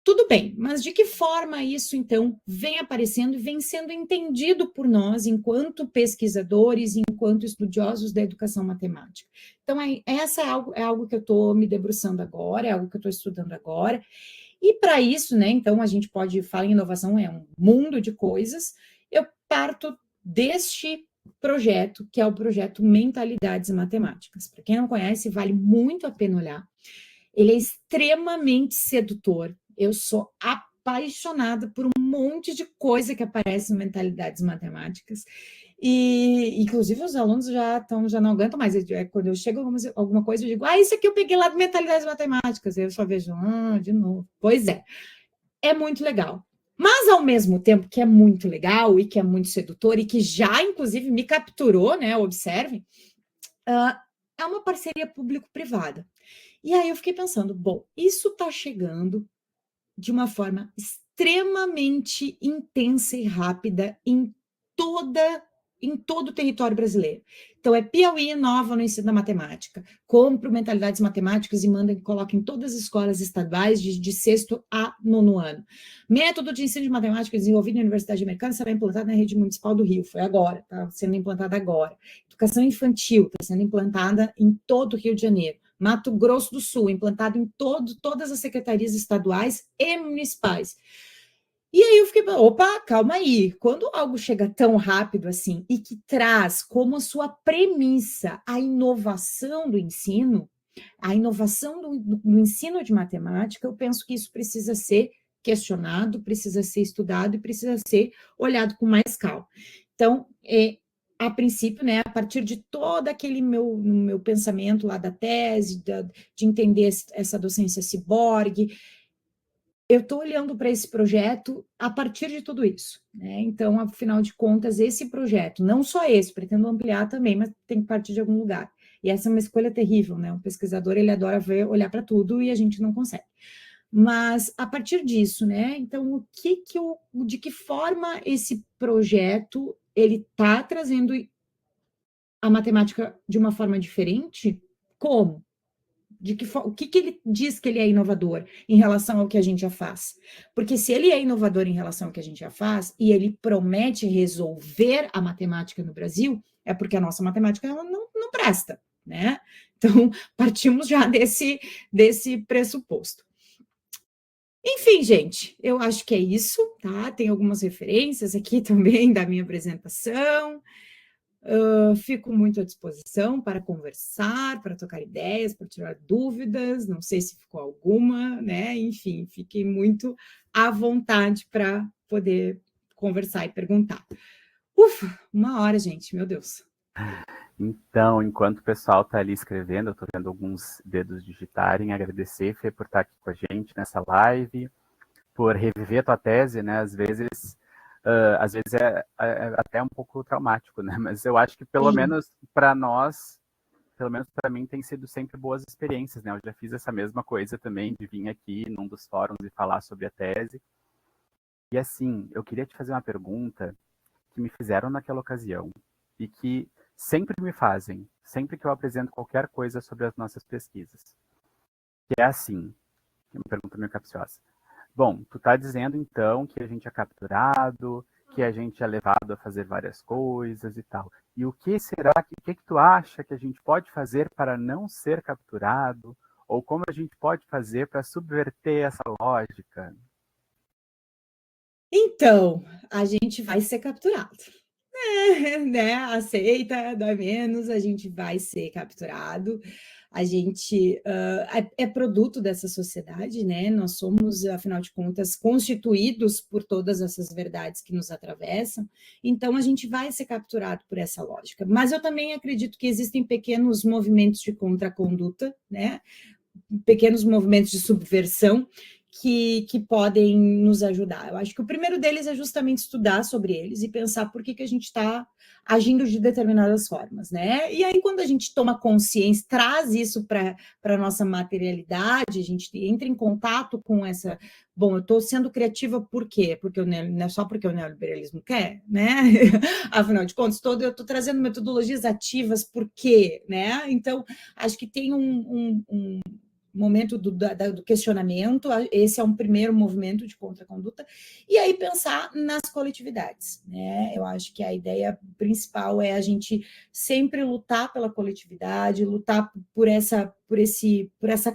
Tudo bem, mas de que forma isso, então, vem aparecendo e vem sendo entendido por nós, enquanto pesquisadores, enquanto estudiosos da educação matemática? Então, essa é algo que eu estou me debruçando agora, é algo que eu estou estudando agora. E para isso, né, então, a gente pode falar em inovação, é um mundo de coisas. Eu parto deste projeto, que é o projeto Mentalidades Matemáticas. Para quem não conhece, vale muito a pena olhar. Ele é extremamente sedutor. Eu sou apaixonada por um monte de coisa que aparece em Mentalidades Matemáticas. E, inclusive, os alunos já não aguentam mais. Quando eu chego alguma coisa, eu digo, isso aqui eu peguei lá do Mentalidades Matemáticas. Eu só vejo, de novo. Pois é muito legal. Mas, ao mesmo tempo que é muito legal e que é muito sedutor e que já, inclusive, me capturou, né? Observe, é uma parceria público-privada. E aí eu fiquei pensando, bom, isso está chegando de uma forma extremamente intensa e rápida em todo o território brasileiro. Então, Piauí inova no ensino da matemática, compra Mentalidades Matemáticas e manda que coloque em todas as escolas estaduais de sexto a nono ano. Método de ensino de matemática desenvolvido na Universidade Americana será implantado na rede municipal do Rio, foi agora, está sendo implantada agora. Educação infantil está sendo implantada em todo o Rio de Janeiro. Mato Grosso do Sul, implantado em todas as secretarias estaduais e municipais. E aí eu fiquei, opa, calma aí, quando algo chega tão rápido assim e que traz como sua premissa a inovação do ensino, a inovação do ensino de matemática, eu penso que isso precisa ser questionado, precisa ser estudado e precisa ser olhado com mais calma. Então, a princípio, né, a partir de todo aquele meu pensamento lá da tese, de entender essa docência ciborgue, eu estou olhando para esse projeto a partir de tudo isso, né? Então, afinal de contas, esse projeto, não só esse, pretendo ampliar também, mas tem que partir de algum lugar. E essa é uma escolha terrível, né? O pesquisador, ele adora olhar para tudo e a gente não consegue. Mas, a partir disso, né? Então, de que forma esse projeto, ele está trazendo a matemática de uma forma diferente? Como? O que ele diz que ele é inovador em relação ao que a gente já faz? Porque se ele é inovador em relação ao que a gente já faz e ele promete resolver a matemática no Brasil, é porque a nossa matemática ela não presta, né? Então, partimos já desse pressuposto. Enfim, gente, eu acho que é isso, tá? Tem algumas referências aqui também da minha apresentação. Fico muito à disposição para conversar, para trocar ideias, para tirar dúvidas, não sei se ficou alguma, né? Enfim, fiquei muito à vontade para poder conversar e perguntar. Ufa, 1 hora, gente, meu Deus. Então, enquanto o pessoal está ali escrevendo, eu estou vendo alguns dedos digitarem, agradecer, Fê, por estar aqui com a gente nessa live, por reviver a tua tese, né? Às vezes é até um pouco traumático, né? Mas eu acho que pelo menos para nós, pelo menos para mim, tem sido sempre boas experiências, né? Eu já fiz essa mesma coisa também, de vir aqui num dos fóruns e falar sobre a tese. E assim, eu queria te fazer uma pergunta que me fizeram naquela ocasião e que sempre me fazem, sempre que eu apresento qualquer coisa sobre as nossas pesquisas. Que é assim, uma pergunta meio capciosa. Bom, tu está dizendo, então, que a gente é capturado, que a gente é levado a fazer várias coisas e tal. E o que será, o que tu acha que a gente pode fazer para não ser capturado? Ou como a gente pode fazer para subverter essa lógica? Então, a gente vai ser capturado. Né? Aceita, dói menos, a gente vai ser capturado. A gente é produto dessa sociedade, né? Nós somos, afinal de contas, constituídos por todas essas verdades que nos atravessam, então a gente vai ser capturado por essa lógica. Mas eu também acredito que existem pequenos movimentos de contraconduta, né? Pequenos movimentos de subversão, que podem nos ajudar. Eu acho que o primeiro deles é justamente estudar sobre eles e pensar por que a gente está agindo de determinadas formas, né? E aí, quando a gente toma consciência, traz isso para a nossa materialidade, a gente entra em contato com essa... Bom, eu estou sendo criativa por quê? Porque não é só porque o neoliberalismo quer, né? Afinal de contas, eu estou trazendo metodologias ativas por quê, né? Então, acho que tem um momento do questionamento, esse é um primeiro movimento de contraconduta, e aí pensar nas coletividades, né? Eu acho que a ideia principal é a gente sempre lutar pela coletividade, lutar por essa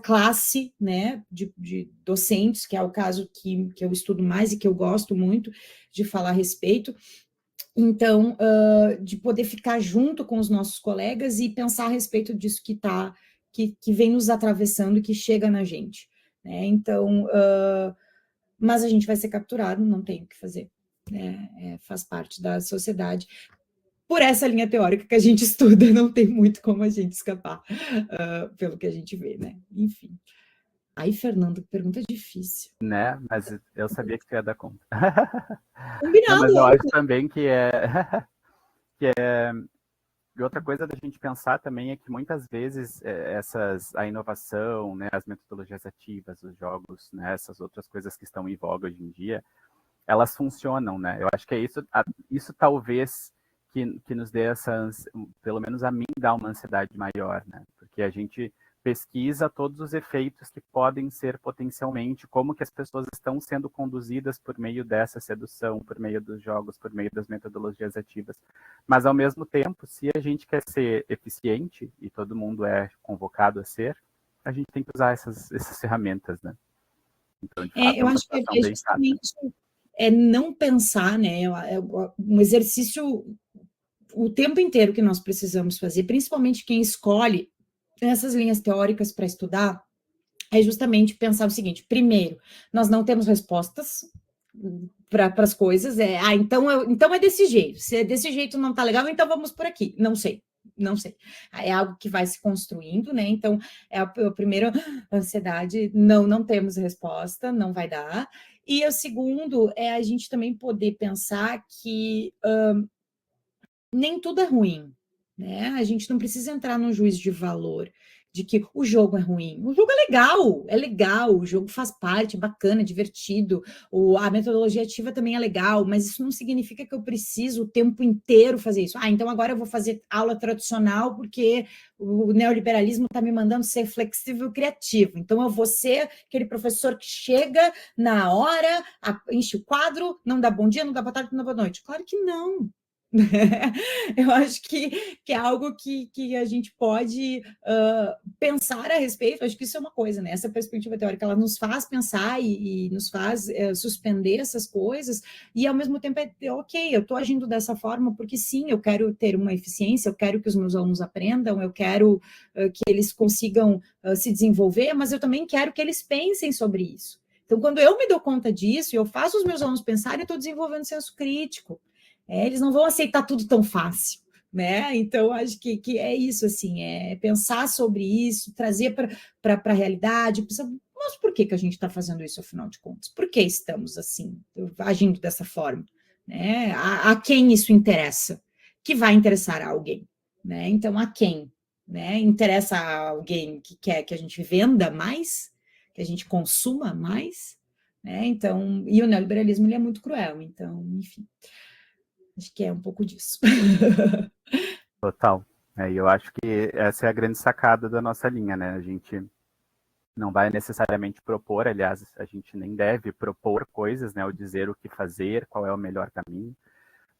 classe, né, de docentes, que é o caso que eu estudo mais e que eu gosto muito de falar a respeito. Então, de poder ficar junto com os nossos colegas e pensar a respeito disso que vem nos atravessando e que chega na gente, né? Então, mas a gente vai ser capturado, não tem o que fazer, né? Faz parte da sociedade. Por essa linha teórica que a gente estuda, não tem muito como a gente escapar, pelo que a gente vê, né? Enfim. Aí, Fernando, pergunta difícil. Né? Mas eu sabia que tu ia dar conta. Combinado. Não, mas eu acho também que E outra coisa da gente pensar também é que muitas vezes a inovação, né, as metodologias ativas, os jogos, né, essas outras coisas que estão em voga hoje em dia, elas funcionam, né? Eu acho que é isso talvez que nos dê pelo menos a mim, dá uma ansiedade maior, né? Porque a gente pesquisa todos os efeitos que podem ser potencialmente, como que as pessoas estão sendo conduzidas por meio dessa sedução, por meio dos jogos, por meio das metodologias ativas. Mas, ao mesmo tempo, se a gente quer ser eficiente, e todo mundo é convocado a ser, a gente tem que usar essas ferramentas, né? Então, de fato, eu acho que é justamente não pensar, né? É um exercício o tempo inteiro que nós precisamos fazer, principalmente quem escolhe essas linhas teóricas para estudar, é justamente pensar o seguinte: primeiro, nós não temos respostas para as coisas, então é desse jeito, se é desse jeito não está legal, então vamos por aqui, não sei. É algo que vai se construindo, né? Então, é a primeira ansiedade, não temos resposta, não vai dar. E o segundo é a gente também poder pensar que nem tudo é ruim, né? A gente não precisa entrar num juízo de valor de que o jogo é ruim. O jogo é legal, o jogo faz parte, é bacana, é divertido, a metodologia ativa também é legal, mas isso não significa que eu preciso o tempo inteiro fazer isso. Então agora eu vou fazer aula tradicional porque o neoliberalismo está me mandando ser flexível e criativo. Então eu vou ser aquele professor que chega na hora, enche o quadro, não dá bom dia, não dá boa tarde, não dá boa noite. Claro que não. Eu acho que é algo que a gente pode pensar a respeito. Acho que isso é uma coisa, né? Essa perspectiva teórica, ela nos faz pensar e nos faz suspender essas coisas, e ao mesmo tempo ok, eu estou agindo dessa forma porque sim, eu quero ter uma eficiência, eu quero que os meus alunos aprendam, eu quero que eles consigam se desenvolver, mas eu também quero que eles pensem sobre isso. Então, quando eu me dou conta disso e eu faço os meus alunos pensarem, eu estou desenvolvendo senso crítico. Eles não vão aceitar tudo tão fácil, né? Então, acho que é isso, assim, é pensar sobre isso, trazer para a realidade, mas por que a gente está fazendo isso, afinal de contas? Por que estamos, assim, agindo dessa forma? Né? A quem isso interessa? Que vai interessar a alguém, né? Então, a quem? Né? Interessa a alguém que quer que a gente venda mais? Que a gente consuma mais? Né? Então, e o neoliberalismo, ele é muito cruel, então, enfim... Acho que é um pouco disso. Total. E eu acho que essa é a grande sacada da nossa linha, né? A gente não vai necessariamente propor, aliás, a gente nem deve propor coisas, né? Ou dizer o que fazer, qual é o melhor caminho,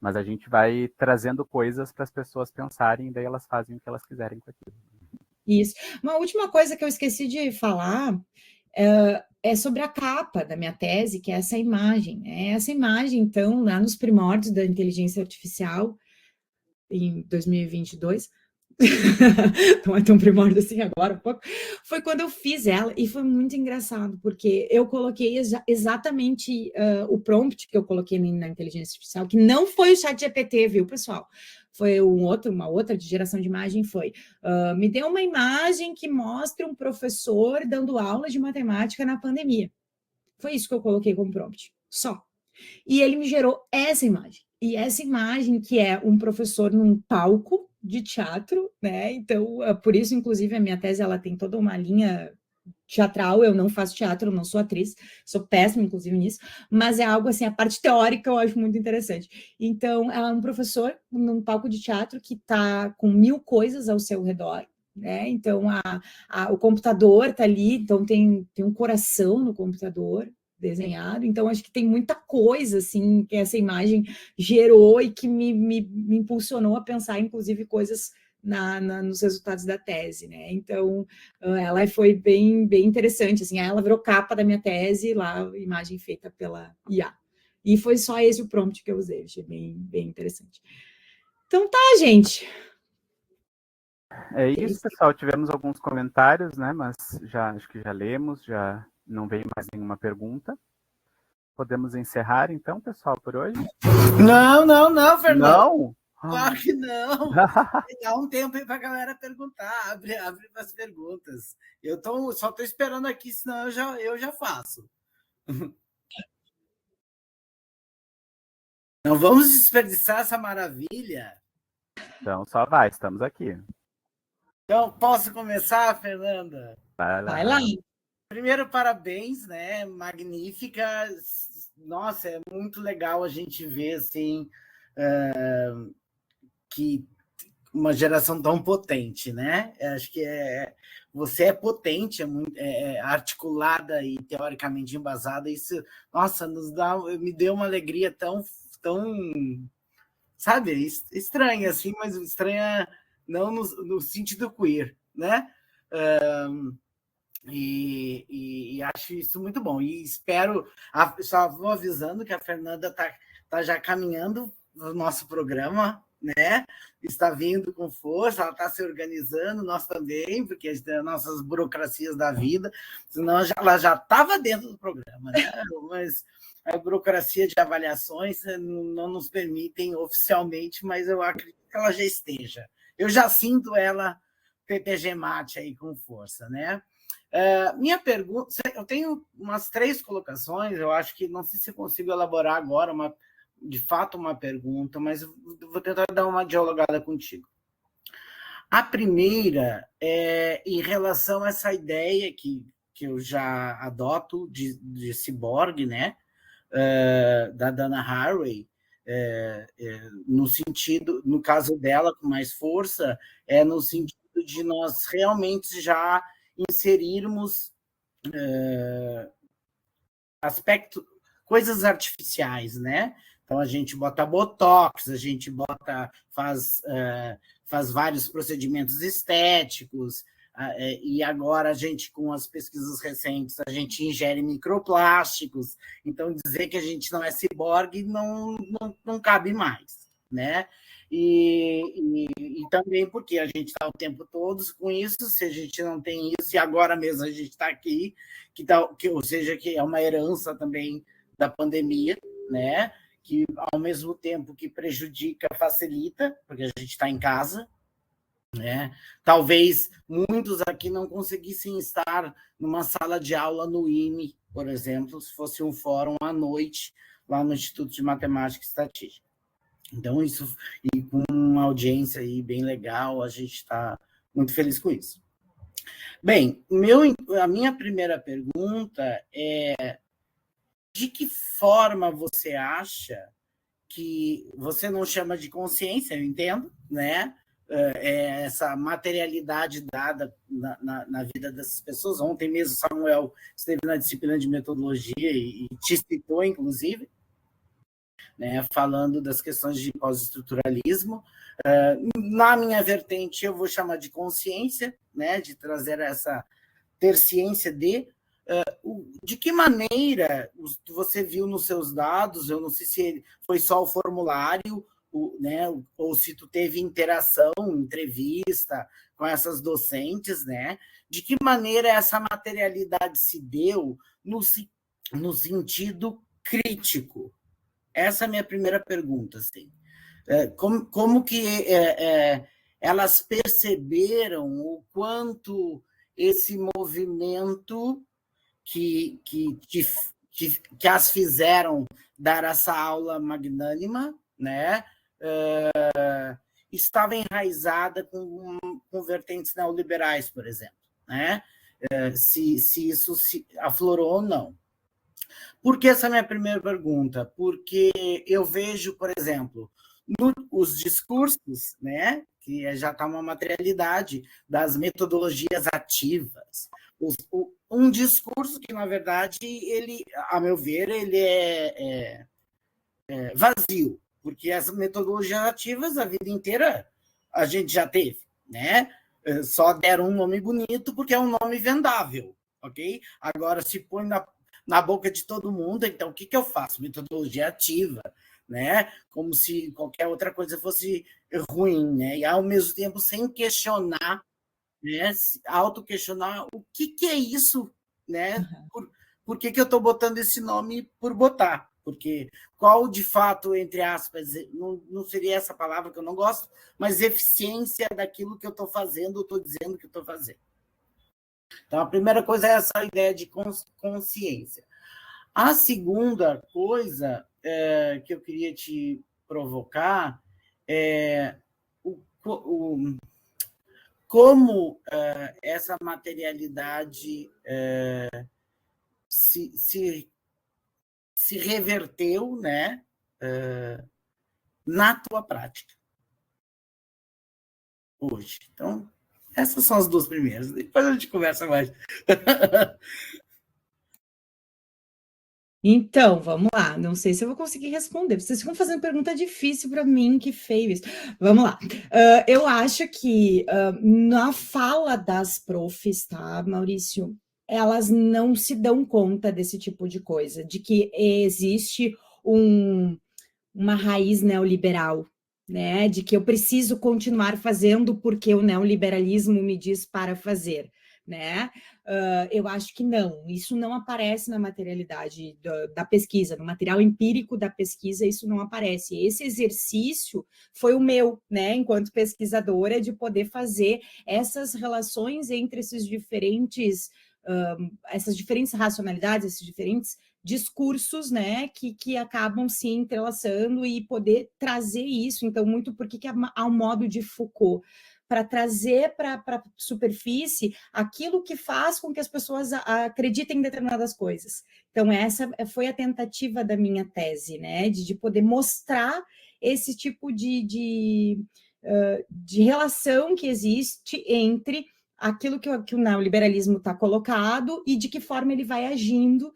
mas a gente vai trazendo coisas para as pessoas pensarem, e daí elas fazem o que elas quiserem com aquilo. Isso. Uma última coisa que eu esqueci de falar é sobre a capa da minha tese, que é essa imagem. Essa imagem, então, lá nos primórdios da inteligência artificial, em 2022, não é tão primórdio assim agora, um pouco, foi quando eu fiz ela, e foi muito engraçado, porque eu coloquei exatamente o prompt que eu coloquei na inteligência artificial, que não foi o ChatGPT, viu, pessoal? Foi uma outra de geração de imagem, me deu uma imagem que mostra um professor dando aula de matemática na pandemia. Foi isso que eu coloquei como prompt, só. E ele me gerou essa imagem. E essa imagem que é um professor num palco de teatro, né? Então, por isso, inclusive, a minha tese ela tem toda uma linha teatral. Eu não faço teatro, não sou atriz, sou péssima, inclusive, nisso, mas é algo assim, a parte teórica eu acho muito interessante. Então, é um professor num palco de teatro que está com 1000 coisas ao seu redor, né? Então, o computador está ali, então tem um coração no computador desenhado, então acho que tem muita coisa assim que essa imagem gerou e que me impulsionou a pensar, inclusive, coisas nos resultados da tese, né? Então, ela foi bem interessante, assim, ela virou capa da minha tese, lá, imagem feita pela IA. E foi só esse o prompt que eu usei, achei bem interessante. Então tá, gente. É isso, pessoal. Tivemos alguns comentários, né? Mas acho que já lemos, já não veio mais nenhuma pergunta. Podemos encerrar, então, pessoal, por hoje? Não, Fernando. Não? Claro que não. Dá um tempo aí para a galera perguntar. Abre as perguntas. Só estou esperando aqui, senão eu já faço. Não vamos desperdiçar essa maravilha. Então, só vai, estamos aqui. Então, posso começar, Fernanda? Vai lá. Primeiro, parabéns, né? Magnífica. Nossa, é muito legal a gente ver assim, que uma geração tão potente, né? Acho que você é potente, é articulada e teoricamente embasada. Isso, nossa, me deu uma alegria tão, sabe, estranha assim, mas estranha não no sentido queer, né? E acho isso muito bom. E espero, só vou avisando que a Fernanda tá já caminhando no nosso programa, né? Está vindo com força, ela está se organizando, nós também, porque as nossas burocracias da vida, senão ela já estava dentro do programa, né? Mas a burocracia de avaliações não nos permitem oficialmente, mas eu acredito que ela já esteja. Eu já sinto ela PPG Mate aí com força, né? Minha pergunta, eu tenho umas 3 colocações, eu acho que não sei se eu consigo elaborar agora de fato uma pergunta, mas eu vou tentar dar uma dialogada contigo. A primeira é em relação a essa ideia que eu já adoto de ciborgue, né? Da Dana Haraway, no sentido, no caso dela, com mais força, no sentido de nós realmente já inserirmos coisas artificiais, né? Então a gente bota botox, a gente faz vários procedimentos estéticos, e agora a gente, com as pesquisas recentes, a gente ingere microplásticos. Então dizer que a gente não é ciborgue não cabe mais, né? E também porque a gente está o tempo todo com isso, se a gente não tem isso, e agora mesmo a gente está aqui, ou seja, que é uma herança também da pandemia, né? Que ao mesmo tempo que prejudica, facilita, porque a gente está em casa, né? Talvez muitos aqui não conseguissem estar numa sala de aula no IME, por exemplo, se fosse um fórum à noite lá no Instituto de Matemática e Estatística. Então, isso, e com uma audiência aí bem legal, a gente está muito feliz com isso. Bem, a minha primeira pergunta é: de que forma você acha que você não chama de consciência, eu entendo, né? Essa materialidade dada na vida dessas pessoas. Ontem mesmo, Samuel esteve na disciplina de metodologia e te citou, inclusive, né, falando das questões de pós-estruturalismo. Na minha vertente, eu vou chamar de consciência, né, de trazer essa ter ciência de que maneira você viu nos seus dados, eu não sei se foi só o formulário, né, ou se tu teve interação, entrevista com essas docentes, né, de que maneira essa materialidade se deu no sentido crítico. Essa é a minha primeira pergunta, assim. Como que elas perceberam o quanto esse movimento que que as fizeram dar essa aula magnânima, né? Estava enraizada com vertentes neoliberais, por exemplo, né? Se isso se aflorou ou não. Por que essa é a minha primeira pergunta? Porque eu vejo, por exemplo, os discursos, né, que já está uma materialidade das metodologias ativas, um discurso que, na verdade, ele, a meu ver, ele é vazio, porque as metodologias ativas a vida inteira a gente já teve, né? Só deram um nome bonito porque é um nome vendável, ok? Agora, se põe na boca de todo mundo, então o que eu faço? Metodologia ativa, né? Como se qualquer outra coisa fosse ruim, né? E ao mesmo tempo sem questionar, né? Auto-questionar o que é isso, né? Por que eu estou botando esse nome por botar? Porque qual, de fato, entre aspas, não seria essa palavra que eu não gosto, mas eficiência daquilo que eu estou fazendo, eu estou dizendo que eu estou fazendo. Então, a primeira coisa é essa ideia de consciência. A segunda coisa que eu queria te provocar é como essa materialidade se reverteu, né, na tua prática hoje. Então, essas são as duas primeiras. Depois a gente conversa mais. Então, vamos lá. Não sei se eu vou conseguir responder. Vocês ficam fazendo pergunta difícil para mim, que feio isso. Vamos lá. Eu acho que na fala das profs, tá, Maurício? Elas não se dão conta desse tipo de coisa, de que existe uma raiz neoliberal, né? De que eu preciso continuar fazendo porque o neoliberalismo me diz para fazer, né? Eu acho que não, isso não aparece na materialidade da pesquisa, no material empírico da pesquisa, isso não aparece. Esse exercício foi o meu, né, enquanto pesquisadora, de poder fazer essas relações entre essas diferentes racionalidades, esses diferentes discursos, né, que acabam se entrelaçando e poder trazer isso. Então, muito porque há um modo de Foucault para trazer para a superfície aquilo que faz com que as pessoas acreditem em determinadas coisas. Então, essa foi a tentativa da minha tese, né, de poder mostrar esse tipo de relação que existe entre aquilo que o neoliberalismo está colocado e de que forma ele vai agindo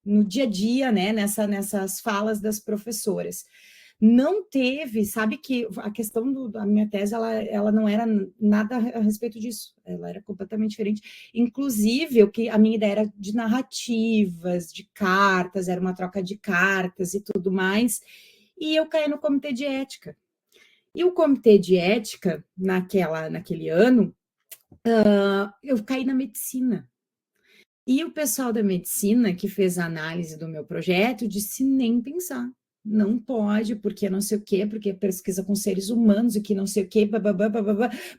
no dia a dia, né, nessas falas das professoras. Não teve, sabe que a questão da minha tese, ela não era nada a respeito disso, ela era completamente diferente. Inclusive, a minha ideia era de narrativas, de cartas, era uma troca de cartas e tudo mais, e eu caí no comitê de ética. E o comitê de ética, naquele ano, eu caí na medicina. E o pessoal da medicina que fez a análise do meu projeto disse nem pensar. Não pode, porque não sei o quê, porque pesquisa com seres humanos e que não sei o quê,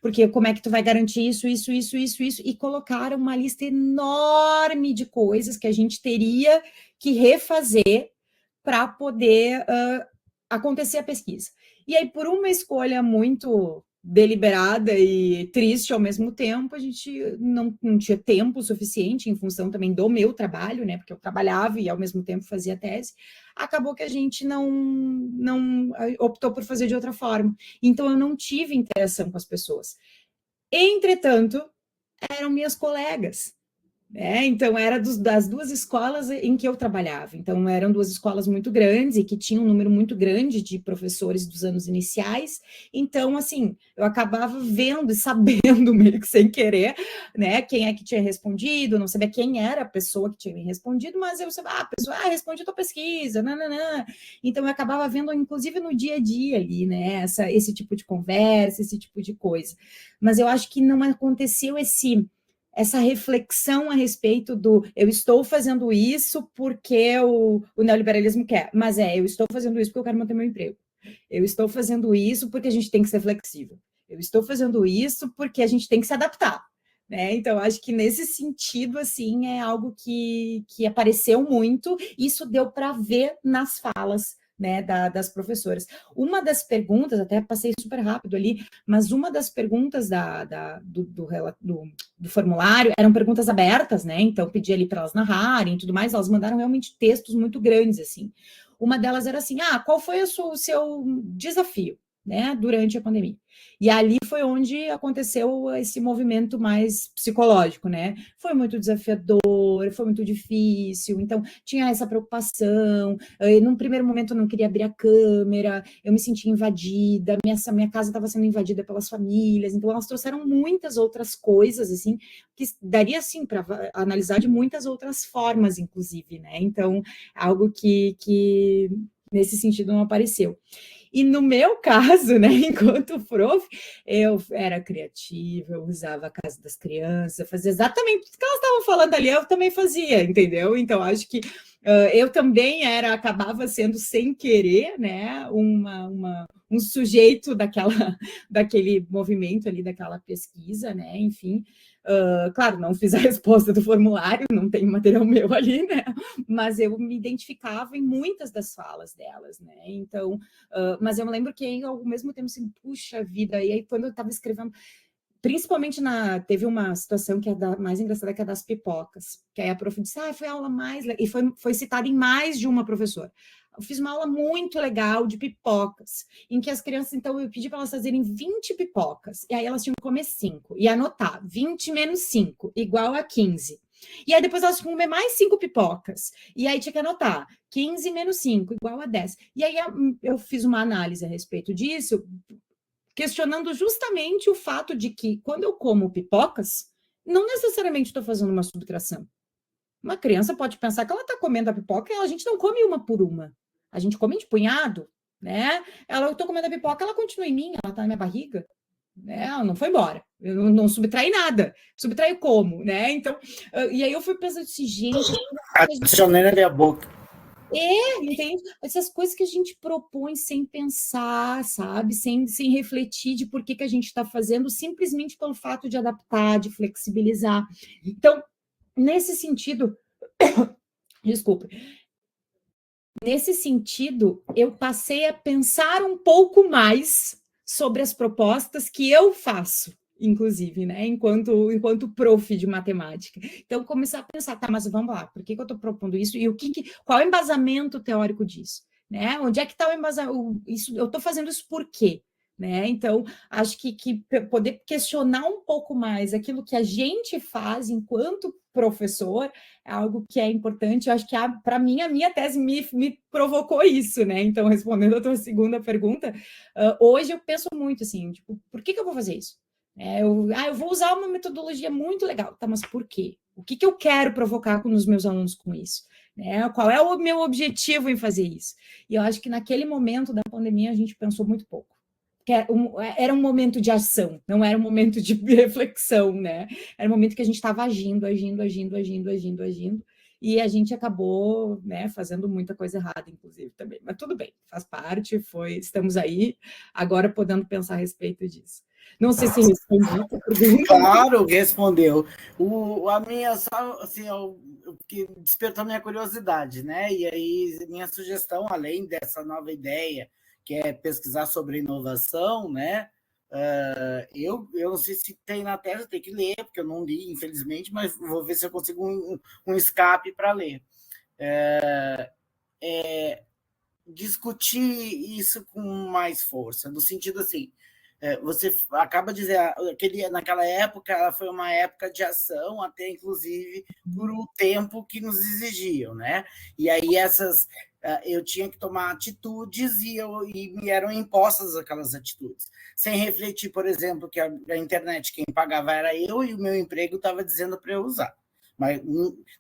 porque como é que tu vai garantir isso, e colocaram uma lista enorme de coisas que a gente teria que refazer para poder acontecer a pesquisa. E aí, por uma escolha muito deliberada e triste ao mesmo tempo, a gente não tinha tempo suficiente em função também do meu trabalho, né, porque eu trabalhava e ao mesmo tempo fazia tese, acabou que a gente não optou por fazer de outra forma. Então, eu não tive interação com as pessoas. Entretanto, eram minhas colegas. Então, era das duas escolas em que eu trabalhava. Então, eram duas escolas muito grandes e que tinham um número muito grande de professores dos anos iniciais. Então, assim, eu acabava vendo e sabendo, meio que sem querer, né, quem é que tinha respondido, não sabia quem era a pessoa que tinha me respondido, mas eu sabia, a pessoa, respondi a tua pesquisa, nananã. Então, eu acabava vendo, inclusive, no dia a dia ali, né, esse tipo de conversa, esse tipo de coisa. Mas eu acho que não aconteceu essa reflexão a respeito do eu estou fazendo isso porque o neoliberalismo quer, mas eu estou fazendo isso porque eu quero manter meu emprego. Eu estou fazendo isso porque a gente tem que ser flexível. Eu estou fazendo isso porque a gente tem que se adaptar. né? Então, acho que nesse sentido, assim, é algo que apareceu muito, isso deu para ver nas falas, né, das professoras. Uma das perguntas, até passei super rápido ali, mas uma das perguntas do formulário eram perguntas abertas, né? Então, pedi ali para elas narrarem e tudo mais, elas mandaram realmente textos muito grandes, assim. Uma delas era assim: qual foi o seu desafio, né, durante a pandemia? E ali foi onde aconteceu esse movimento mais psicológico, né? Foi muito desafiador, foi muito difícil, então tinha essa preocupação. Num primeiro momento eu não queria abrir a câmera, eu me sentia invadida, minha casa estava sendo invadida pelas famílias, então elas trouxeram muitas outras coisas, assim, que daria, assim, para analisar de muitas outras formas, inclusive, né? Então, algo que nesse sentido não apareceu. E no meu caso, né, enquanto prof, eu era criativa, eu usava a casa das crianças, fazia exatamente o que elas estavam falando ali, eu também fazia, entendeu? Então, acho que eu também acabava sendo, sem querer, né, um sujeito daquele movimento ali, daquela pesquisa, né, enfim. Claro, não fiz a resposta do formulário, não tem material meu ali, né, mas eu me identificava em muitas das falas delas, né, então, mas eu me lembro que ao mesmo tempo, assim, puxa vida, e aí quando eu estava escrevendo, principalmente teve uma situação que é mais engraçada, que é das pipocas, que aí a prof disse, foi a aula mais, e foi citada em mais de uma professora. Eu fiz uma aula muito legal de pipocas, em que as crianças, então, eu pedi para elas fazerem 20 pipocas, e aí elas tinham que comer 5, e anotar 20 menos 5, igual a 15. E aí depois elas tinham que comer mais 5 pipocas, e aí tinha que anotar 15 menos 5, igual a 10. E aí eu fiz uma análise a respeito disso, questionando justamente o fato de que, quando eu como pipocas, não necessariamente estou fazendo uma subtração. Uma criança pode pensar que ela está comendo a pipoca e a gente não come uma por uma. A gente come de punhado, né? Eu estou comendo a pipoca, ela continua em mim, ela está na minha barriga, né? Ela não foi embora. Eu não subtraí nada. Subtraí como, né? Então, e aí eu fui pensando assim, gente... Adicionei na minha boca. Entende? Essas coisas que a gente propõe sem pensar, sabe? Sem refletir de por que a gente está fazendo, simplesmente pelo fato de adaptar, de flexibilizar. Então, nesse sentido, desculpe, nesse sentido, eu passei a pensar um pouco mais sobre as propostas que eu faço, inclusive, né, enquanto prof de matemática. Então, começar a pensar, tá, mas vamos lá, por que eu estou propondo isso? E qual é o embasamento teórico disso? Né? Onde é que está o embasamento? Eu estou fazendo isso por quê? Né? Então, acho que poder questionar um pouco mais aquilo que a gente faz enquanto professor é algo que é importante. Eu acho que, para mim, a minha tese me provocou isso, né? Então, respondendo a tua segunda pergunta, hoje eu penso muito assim, tipo, por que eu vou fazer isso? Eu vou usar uma metodologia muito legal, tá? Mas por quê? O que eu quero provocar nos meus alunos com isso? Né? Qual é o meu objetivo em fazer isso? E eu acho que naquele momento da pandemia a gente pensou muito pouco. Era um momento de ação, não era um momento de reflexão, né? Era um momento que a gente estava agindo, e a gente acabou, né, fazendo muita coisa errada, inclusive, também. Mas tudo bem, faz parte, estamos aí, agora podendo pensar a respeito disso. Não sei se respondi a pergunta. Claro, respondeu. A minha, assim, que despertou minha curiosidade, né? E aí, minha sugestão, além dessa nova ideia, que é pesquisar sobre inovação, né? Eu não sei se tem na tese, tem que ler, porque eu não li, infelizmente, mas vou ver se eu consigo um escape para ler. Discutir isso com mais força, no sentido assim, você acaba de dizer que naquela época foi uma época de ação, até inclusive por o tempo que nos exigiam, né? E aí eu tinha que tomar atitudes e me eram impostas aquelas atitudes, sem refletir, por exemplo, que a internet quem pagava era eu e o meu emprego estava dizendo para eu usar. Mas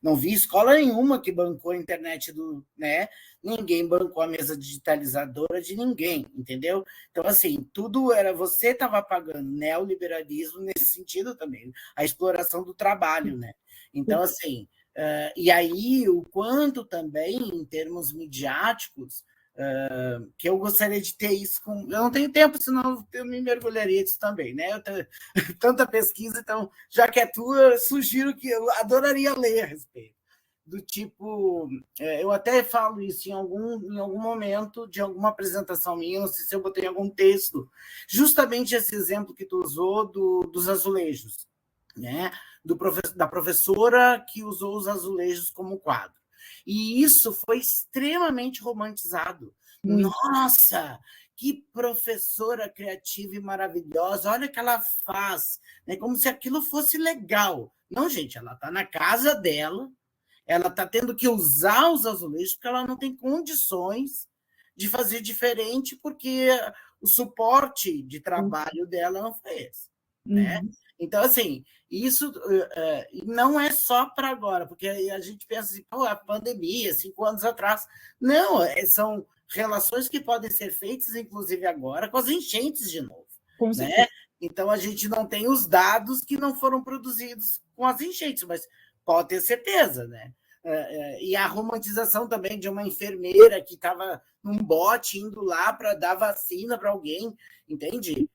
não vi escola nenhuma que bancou a internet né? Ninguém bancou a mesa digitalizadora de ninguém, entendeu? Então, assim, tudo era você estava pagando neoliberalismo nesse sentido também, a exploração do trabalho, né? Então, assim, e aí o quanto também, em termos midiáticos, que eu gostaria de ter isso com... Eu não tenho tempo, senão eu me mergulharia disso também, né? Eu tenho tanta pesquisa, então, já que é tua, eu sugiro que eu adoraria ler a respeito. Do tipo, eu até falo isso em algum momento de alguma apresentação minha, não sei se eu botei em algum texto, justamente esse exemplo que tu usou dos azulejos, né? Da professora que usou os azulejos como quadro. E isso foi extremamente romantizado. Muito. Nossa, que professora criativa e maravilhosa, olha o que ela faz, né? Como se aquilo fosse legal. Não, gente, ela está na casa dela, ela está tendo que usar os azulejos porque ela não tem condições de fazer diferente, porque o suporte de trabalho dela não foi esse. Né? Então, assim, isso não é só para agora, porque a gente pensa assim, pô, a pandemia, 5 anos atrás. Não, são relações que podem ser feitas, inclusive agora, com as enchentes de novo. Com certeza. Né? Então, a gente não tem os dados que não foram produzidos com as enchentes, mas pode ter certeza, né? E a romantização também de uma enfermeira que estava num bote indo lá para dar vacina para alguém, entende?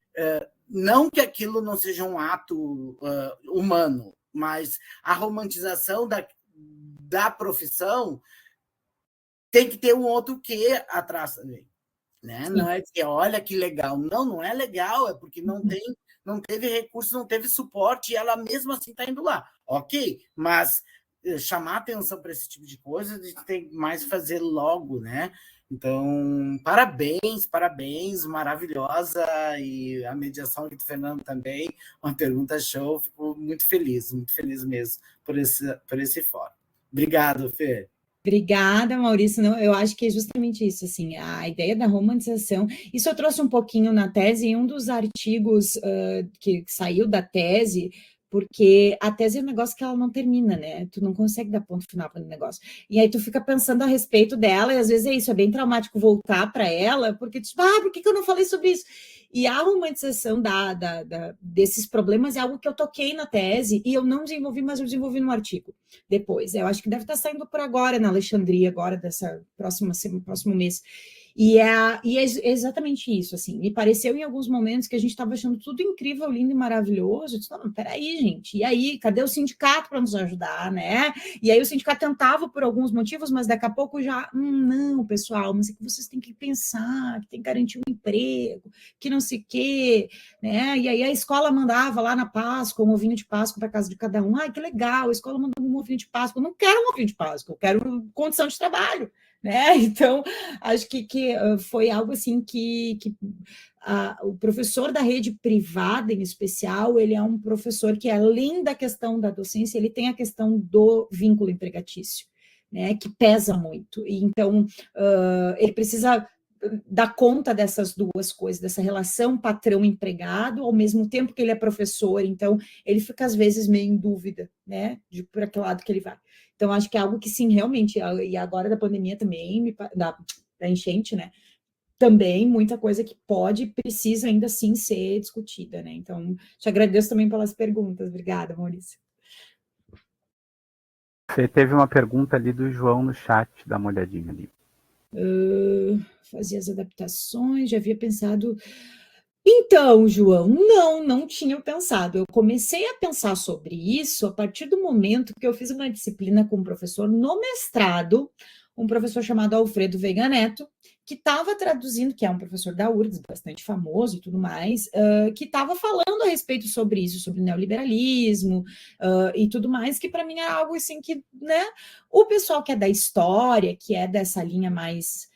Não que aquilo não seja um ato humano, mas a romantização da profissão tem que ter um outro quê atrás também. Né? Não é que, olha que legal. Não, não é legal, é porque não teve recurso, não teve suporte, e ela mesmo assim está indo lá. Ok, mas chamar atenção para esse tipo de coisa, a gente tem mais fazer logo, né? Então, parabéns, maravilhosa, e a mediação aqui do Fernando também, uma pergunta show, fico muito feliz mesmo por esse fórum. Obrigado, Fê. Obrigada, Maurício. Não, eu acho que é justamente isso, assim, a ideia da romantização. Isso eu trouxe um pouquinho na tese, em um dos artigos que saiu da tese, porque a tese é um negócio que ela não termina, né? Tu não consegue dar ponto final para o negócio. E aí tu fica pensando a respeito dela, e às vezes é isso, é bem traumático voltar para ela, porque tu tipo, por que eu não falei sobre isso? E a romantização desses problemas é algo que eu toquei na tese, e eu não desenvolvi, mas eu desenvolvi no artigo depois. Eu acho que deve estar saindo por agora, na Alexandria, agora, dessa próximo mês. E é exatamente isso, assim, me pareceu em alguns momentos que a gente estava achando tudo incrível, lindo e maravilhoso. Eu disse, não, peraí, gente, e aí, cadê o sindicato para nos ajudar, né? E aí o sindicato tentava por alguns motivos, mas daqui a pouco já, não, pessoal, mas é que vocês têm que pensar, que tem que garantir um emprego, que não sei o quê, né? E aí a escola mandava lá na Páscoa um ovinho de Páscoa para casa de cada um. Que legal, a escola mandou um ovinho de Páscoa. Eu não quero um ovinho de Páscoa, eu quero condição de trabalho, né? Então, acho que foi algo assim que o professor da rede privada, em especial, ele é um professor que, além da questão da docência, ele tem a questão do vínculo empregatício, né? Que pesa muito. E, então, ele precisa dar conta dessas duas coisas, dessa relação patrão-empregado, ao mesmo tempo que ele é professor, então ele fica às vezes meio em dúvida, né, de por aquele lado que ele vai. Então acho que é algo que sim, realmente, e agora da pandemia também, da enchente, né, também muita coisa que precisa ainda sim ser discutida, né, então te agradeço também pelas perguntas, obrigada, Maurício. Você teve uma pergunta ali do João no chat, dá uma olhadinha ali. Fazer as adaptações, já havia pensado... Então, João, não tinha pensado. Eu comecei a pensar sobre isso a partir do momento que eu fiz uma disciplina com um professor no mestrado, um professor chamado Alfredo Veiga Neto, que estava traduzindo, que é um professor da URGS, bastante famoso e tudo mais, que estava falando a respeito sobre isso, sobre neoliberalismo e tudo mais, que para mim é algo assim que, né, o pessoal que é da história, que é dessa linha mais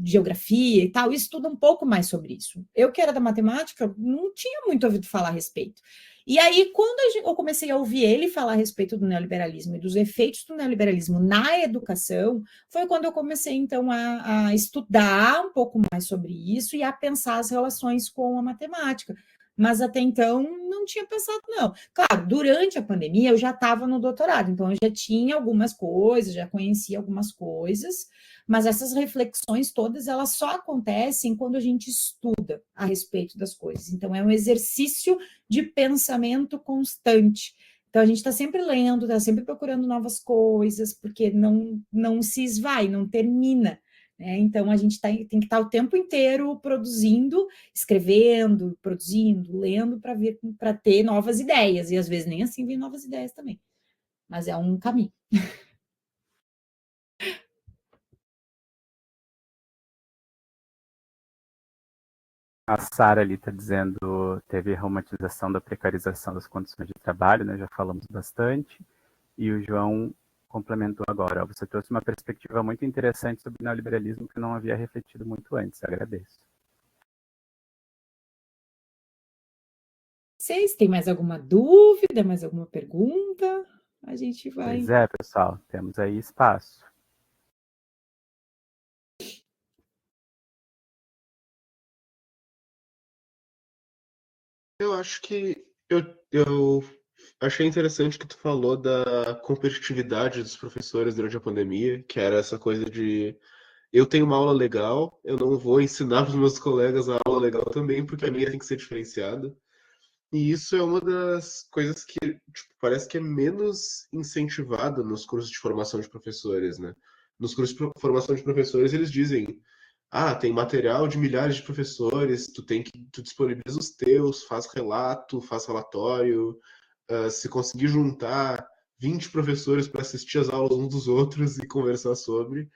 geografia e tal, estuda um pouco mais sobre isso. Eu, que era da matemática, não tinha muito ouvido falar a respeito. E aí, quando eu comecei a ouvir ele falar a respeito do neoliberalismo e dos efeitos do neoliberalismo na educação, foi quando eu comecei, então, a estudar um pouco mais sobre isso e a pensar as relações com a matemática. Mas até então não tinha pensado, não. Claro, durante a pandemia eu já estava no doutorado, então eu já tinha algumas coisas, já conhecia algumas coisas, mas essas reflexões todas, elas só acontecem quando a gente estuda a respeito das coisas. Então, é um exercício de pensamento constante. Então, a gente está sempre lendo, está sempre procurando novas coisas, porque não se esvai, não termina, né? Então, a gente tem que estar o tempo inteiro produzindo, escrevendo, produzindo, lendo, para ter novas ideias, e às vezes nem assim vem novas ideias também, mas é um caminho. A Sara ali está dizendo teve a romantização da precarização das condições de trabalho, né? Já falamos bastante. E o João complementou agora. Ó, você trouxe uma perspectiva muito interessante sobre o neoliberalismo que eu não havia refletido muito antes. Agradeço. Vocês têm mais alguma dúvida, mais alguma pergunta? A gente vai... Pois é, pessoal, temos aí espaço. Eu acho que eu achei interessante que tu falou da competitividade dos professores durante a pandemia, que era essa coisa de eu tenho uma aula legal, eu não vou ensinar para os meus colegas a aula legal também, porque a minha tem que ser diferenciada. E isso é uma das coisas que tipo, parece que é menos incentivada nos cursos de formação de professores, né? Nos cursos de formação de professores, eles dizem: ah, tem material de milhares de professores, tu disponibiliza os teus, faz relato, faz relatório, se conseguir juntar 20 professores para assistir as aulas uns dos outros e conversar sobre.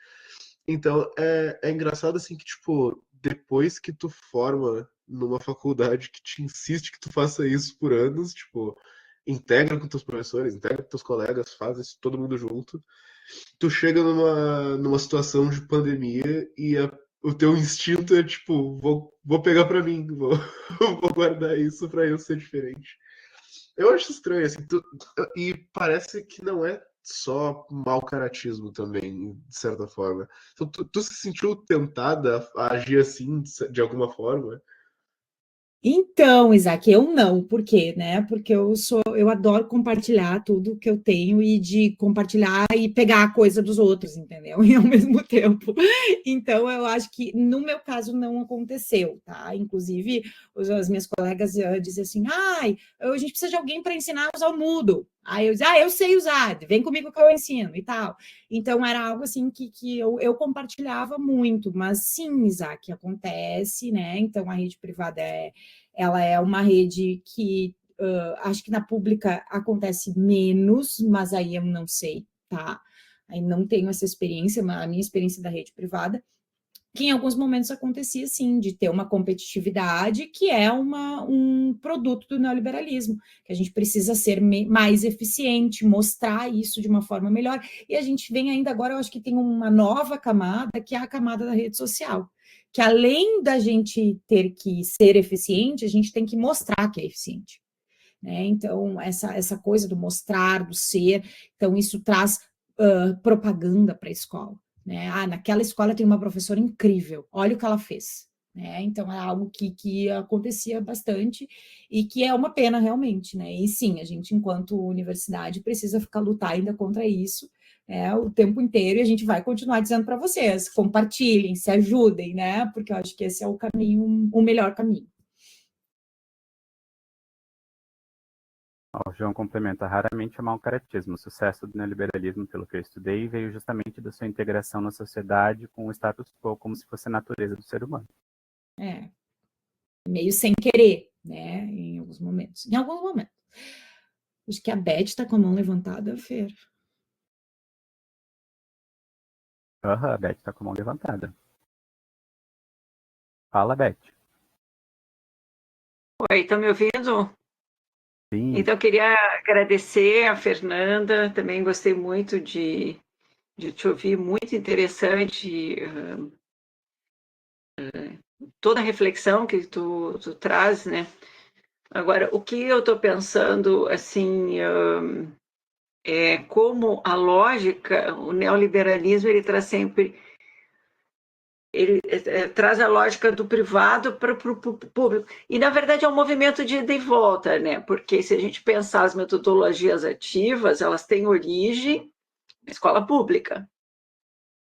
Então, é engraçado assim que, tipo, depois que tu forma numa faculdade que te insiste que tu faça isso por anos, tipo, integra com teus professores, integra com teus colegas, faz isso todo mundo junto, tu chega numa situação de pandemia e o teu instinto é, tipo, vou pegar pra mim, vou guardar isso pra eu ser diferente. Eu acho estranho, assim, e parece que não é só mau caratismo também, de certa forma. Então, tu se sentiu tentada a agir assim, de alguma forma? Então, Isaac, eu não, por quê, né? Porque eu adoro compartilhar tudo que eu tenho e de compartilhar e pegar a coisa dos outros, entendeu? E ao mesmo tempo. Então, eu acho que no meu caso não aconteceu, tá? Inclusive, as minhas colegas dizem assim: ai, a gente precisa de alguém para ensinar a usar o Moodle. Aí eu dizia: eu sei usar, vem comigo que eu ensino e tal. Então, era algo assim que eu compartilhava muito, mas sim, Isaac, acontece, né? Então, a rede privada ela é uma rede que acho que na pública acontece menos, mas aí eu não sei, tá? Aí não tenho essa experiência, a minha experiência da rede privada, que em alguns momentos acontecia, sim, de ter uma competitividade que é um produto do neoliberalismo, que a gente precisa ser mais eficiente, mostrar isso de uma forma melhor, e a gente vem ainda agora, eu acho que tem uma nova camada, que é a camada da rede social, que além da gente ter que ser eficiente, a gente tem que mostrar que é eficiente. Né? Então, essa coisa do mostrar, do ser, então isso traz propaganda para a escola. Né? Ah, naquela escola tem uma professora incrível, olha o que ela fez. Né? Então, é algo que acontecia bastante e que é uma pena realmente. Né? E sim, a gente, enquanto universidade, precisa lutar ainda contra isso o tempo inteiro, e a gente vai continuar dizendo para vocês, compartilhem, se ajudem, né? Porque eu acho que esse é o caminho, o melhor caminho. O João complementa: raramente é mau caratismo. O sucesso do neoliberalismo, pelo que eu estudei, veio justamente da sua integração na sociedade com o status quo, como se fosse a natureza do ser humano. Meio sem querer, né? Em alguns momentos. Em alguns momentos. Acho que a Beth está com a mão levantada, Fer. A Beth está com a mão levantada. Fala, Beth. Oi, estão me ouvindo? Sim. Então, eu queria agradecer a Fernanda, também gostei muito de te ouvir, muito interessante toda a reflexão que tu traz, né? Agora, o que eu estou pensando, assim, é como a lógica, o neoliberalismo, ele traz sempre... Ele traz a lógica do privado para o público. E, na verdade, é um movimento de ida e volta, né? Porque se a gente pensar as metodologias ativas, elas têm origem na escola pública.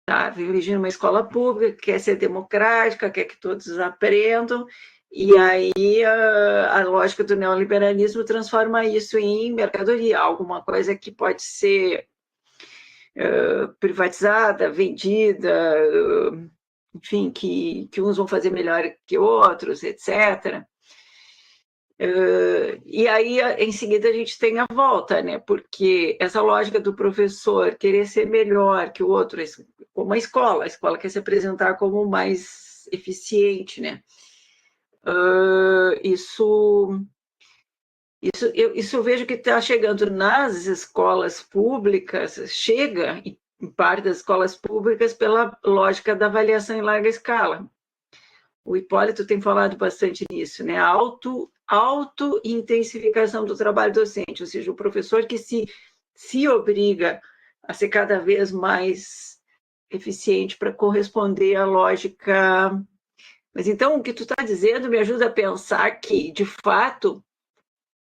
Tá? Tem origem numa escola pública, quer ser democrática, quer que todos aprendam, e aí a lógica do neoliberalismo transforma isso em mercadoria, alguma coisa que pode ser privatizada, vendida, enfim, que uns vão fazer melhor que outros, etc. E aí, em seguida, a gente tem a volta, né? Porque essa lógica do professor querer ser melhor que o outro, como a escola quer se apresentar como mais eficiente, né? Isso eu vejo que está chegando nas escolas públicas, chega em parte das escolas públicas pela lógica da avaliação em larga escala. O Hipólito tem falado bastante nisso, né? Auto-intensificação do trabalho docente, ou seja, o professor que se obriga a ser cada vez mais eficiente para corresponder à lógica. Mas então, o que tu está dizendo me ajuda a pensar que, de fato,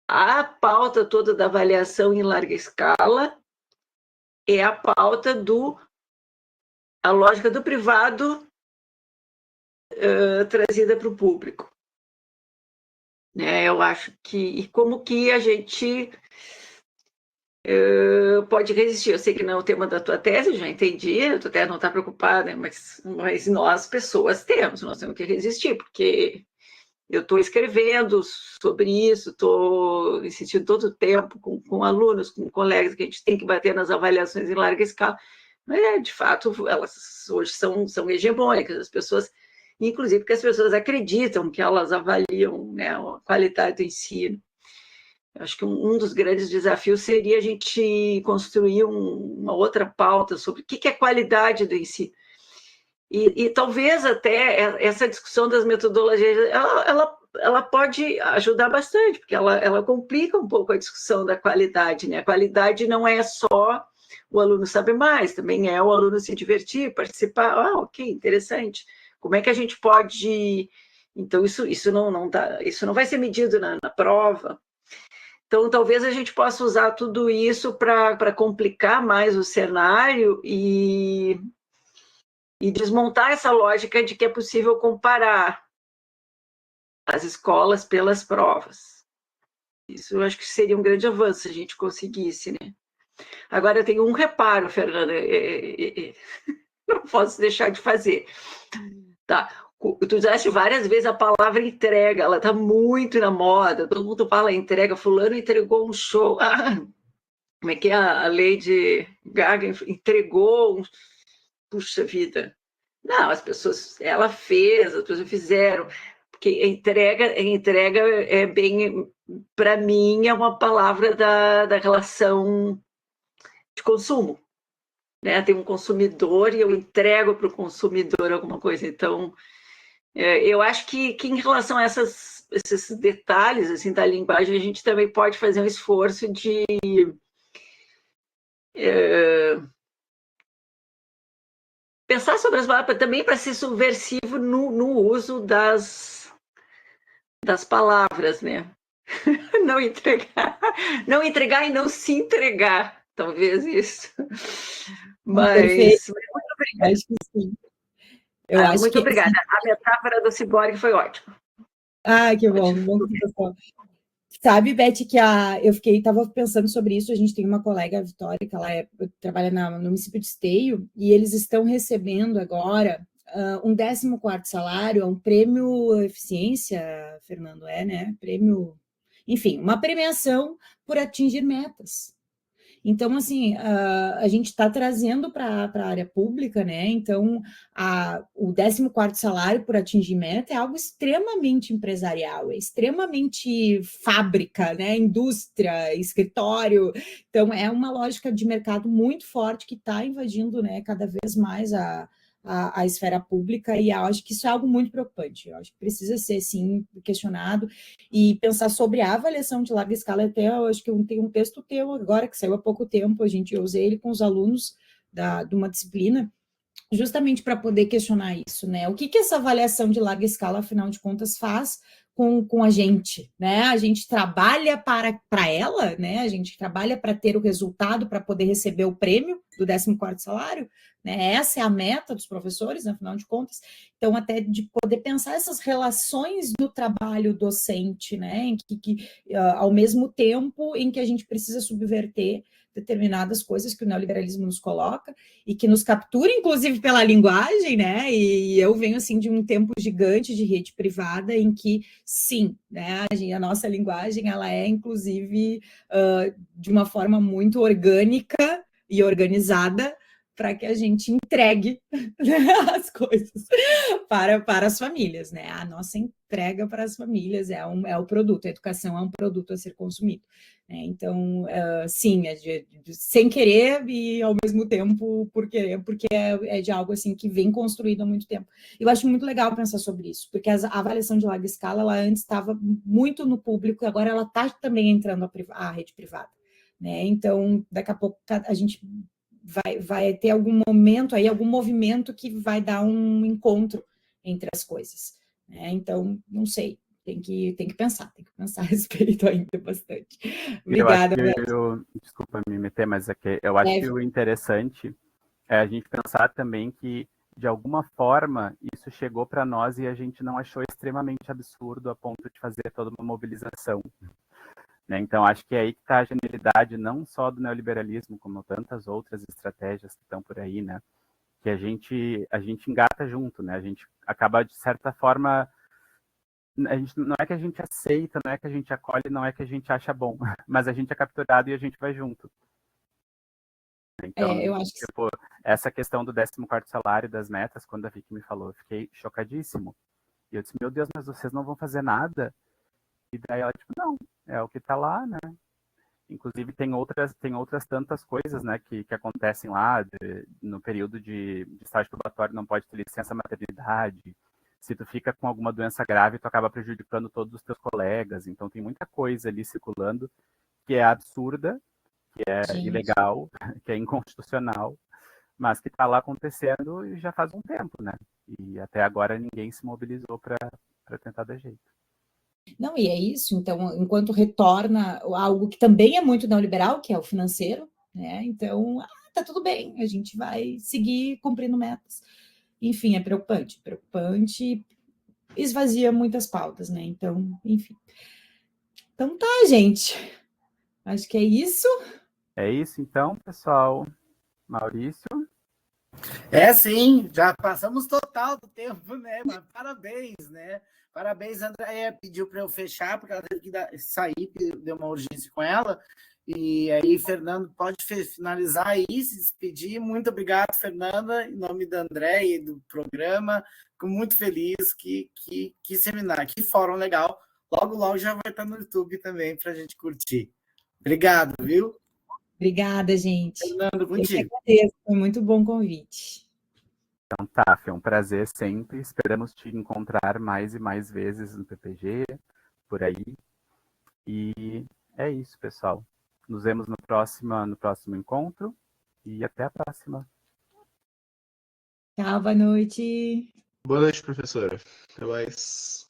a pauta toda da avaliação em larga escala é a pauta a lógica do privado trazida para o público. Né? Eu acho que... E como que a gente pode resistir? Eu sei que não é o tema da tua tese, já entendi, a tua tese não está preocupada, mas nós, pessoas, nós temos que resistir, porque eu estou escrevendo sobre isso, estou insistindo todo o tempo com alunos, com colegas, que a gente tem que bater nas avaliações em larga escala, mas, de fato, elas hoje são hegemônicas, as pessoas, inclusive porque as pessoas acreditam que elas avaliam, né, a qualidade do ensino. Eu acho que um dos grandes desafios seria a gente construir uma outra pauta sobre o que é qualidade do ensino. E talvez até essa discussão das metodologias, ela pode ajudar bastante, porque ela complica um pouco a discussão da qualidade, né? A qualidade não é só o aluno saber mais, também é o aluno se divertir, participar. Ok, interessante. Como é que a gente pode... Então, isso não vai ser medido na prova. Então, talvez a gente possa usar tudo isso para complicar mais o cenário e desmontar essa lógica de que é possível comparar as escolas pelas provas. Isso eu acho que seria um grande avanço se a gente conseguisse, né? Agora, eu tenho um reparo, Fernanda, não posso deixar de fazer. Tá. Tu usaste várias vezes a palavra entrega, ela está muito na moda, todo mundo fala entrega, fulano entregou um show. Como é que é a Lady Gaga entregou? Puxa vida. Não, ela fez, as pessoas fizeram, porque entrega é bem, para mim, é uma palavra da relação de consumo, né? Tem um consumidor e eu entrego para o consumidor alguma coisa. Então, eu acho que em relação a esses detalhes assim, da linguagem, a gente também pode fazer um esforço de pensar sobre as palavras, também para ser subversivo no uso das palavras, né? Não entregar e não se entregar, talvez isso. Mas muito obrigada. Acho que sim. Eu acho muito que obrigada. A metáfora do ciborgue foi ótima. Que bom que você falou. Sabe, Beth, que eu estava pensando sobre isso, a gente tem uma colega, a Vitória, que ela trabalha no município de Esteio, e eles estão recebendo agora um 14º salário, um prêmio eficiência, Fernando, né? Prêmio, enfim, uma premiação por atingir metas. Então, assim, a gente está trazendo para a área pública, né? Então, o 14º salário por atingir meta é algo extremamente empresarial, é extremamente fábrica, né? Indústria, escritório. Então, é uma lógica de mercado muito forte que está invadindo, né, cada vez mais a esfera pública, e eu acho que isso é algo muito preocupante. Eu acho que precisa ser, sim, questionado e pensar sobre a avaliação de larga escala. Até eu acho que tem um texto teu agora, que saiu há pouco tempo, eu usei ele com os alunos de uma disciplina, justamente para poder questionar isso, né? O que essa avaliação de larga escala, afinal de contas, faz com a gente, né? A gente trabalha para ela, né? A gente trabalha para ter o resultado, para poder receber o prêmio, do 14º salário, né? Essa é a meta dos professores, afinal de contas. Então, até de poder pensar essas relações do trabalho docente, né? Em que ao mesmo tempo em que a gente precisa subverter determinadas coisas que o neoliberalismo nos coloca e que nos captura, inclusive, pela linguagem, né? E eu venho, assim, de um tempo gigante de rede privada em que, sim, né? A nossa linguagem, ela é, inclusive, de uma forma muito orgânica e organizada para que a gente entregue, né, as coisas para as famílias, né? A nossa entrega para as famílias é o produto, a educação é um produto a ser consumido. Né? Então, sim, sem querer e ao mesmo tempo por querer, porque é de algo assim que vem construído há muito tempo. Eu acho muito legal pensar sobre isso, porque a avaliação de larga escala, ela antes estava muito no público e agora ela está também entrando a rede privada. Né? Então, daqui a pouco a gente vai ter algum momento aí, algum movimento que vai dar um encontro entre as coisas. Né? Então, não sei, tem que pensar a respeito ainda bastante. Obrigada, desculpa me meter, mas é que eu acho que o interessante é a gente pensar também que, de alguma forma, isso chegou para nós e a gente não achou extremamente absurdo a ponto de fazer toda uma mobilização. Né? Então, acho que é aí que está a genialidade, não só do neoliberalismo, como tantas outras estratégias que estão por aí, né? Que a gente engata junto, né? A gente acaba, de certa forma, não é que a gente aceita, não é que a gente acolhe, não é que a gente acha bom, mas a gente é capturado e a gente vai junto. Então, eu acho que tipo, essa questão do 14º salário, das metas, quando a Vicky me falou, eu fiquei chocadíssimo. E eu disse, meu Deus, mas vocês não vão fazer nada? E daí ela, tipo, não, é o que tá lá, né? Inclusive tem outras tantas coisas, né, que acontecem lá, no período de estágio probatório não pode ter licença maternidade, se tu fica com alguma doença grave, tu acaba prejudicando todos os teus colegas, então tem muita coisa ali circulando que é absurda, que é ilegal, que é inconstitucional, mas que está lá acontecendo e já faz um tempo, né, e até agora ninguém se mobilizou para tentar dar jeito. Não, e é isso, então, enquanto retorna algo que também é muito neoliberal, que é o financeiro, né? Então, tá tudo bem, a gente vai seguir cumprindo metas. Enfim, é preocupante, esvazia muitas pautas, né? Então, enfim. Então tá, gente. Acho que é isso. É isso, então, pessoal. Maurício? É sim, já passamos total do tempo, né? Mas parabéns, né? Parabéns, Andréia pediu para eu fechar, porque ela teve que sair, deu uma urgência com ela. E aí, Fernando, pode finalizar aí, se despedir. Muito obrigado, Fernanda, em nome da Andréia e do programa. Fico muito feliz que seminário, que fórum legal. Logo, logo já vai estar no YouTube também para a gente curtir. Obrigado, viu? Obrigada, gente. Fernando, contigo. Eu que agradeço, foi muito bom convite. Então tá, foi um prazer sempre. Esperamos te encontrar mais e mais vezes no PPG, por aí. E é isso, pessoal. Nos vemos no próximo encontro e até a próxima. Tchau, boa noite. Boa noite, professora. Até mais.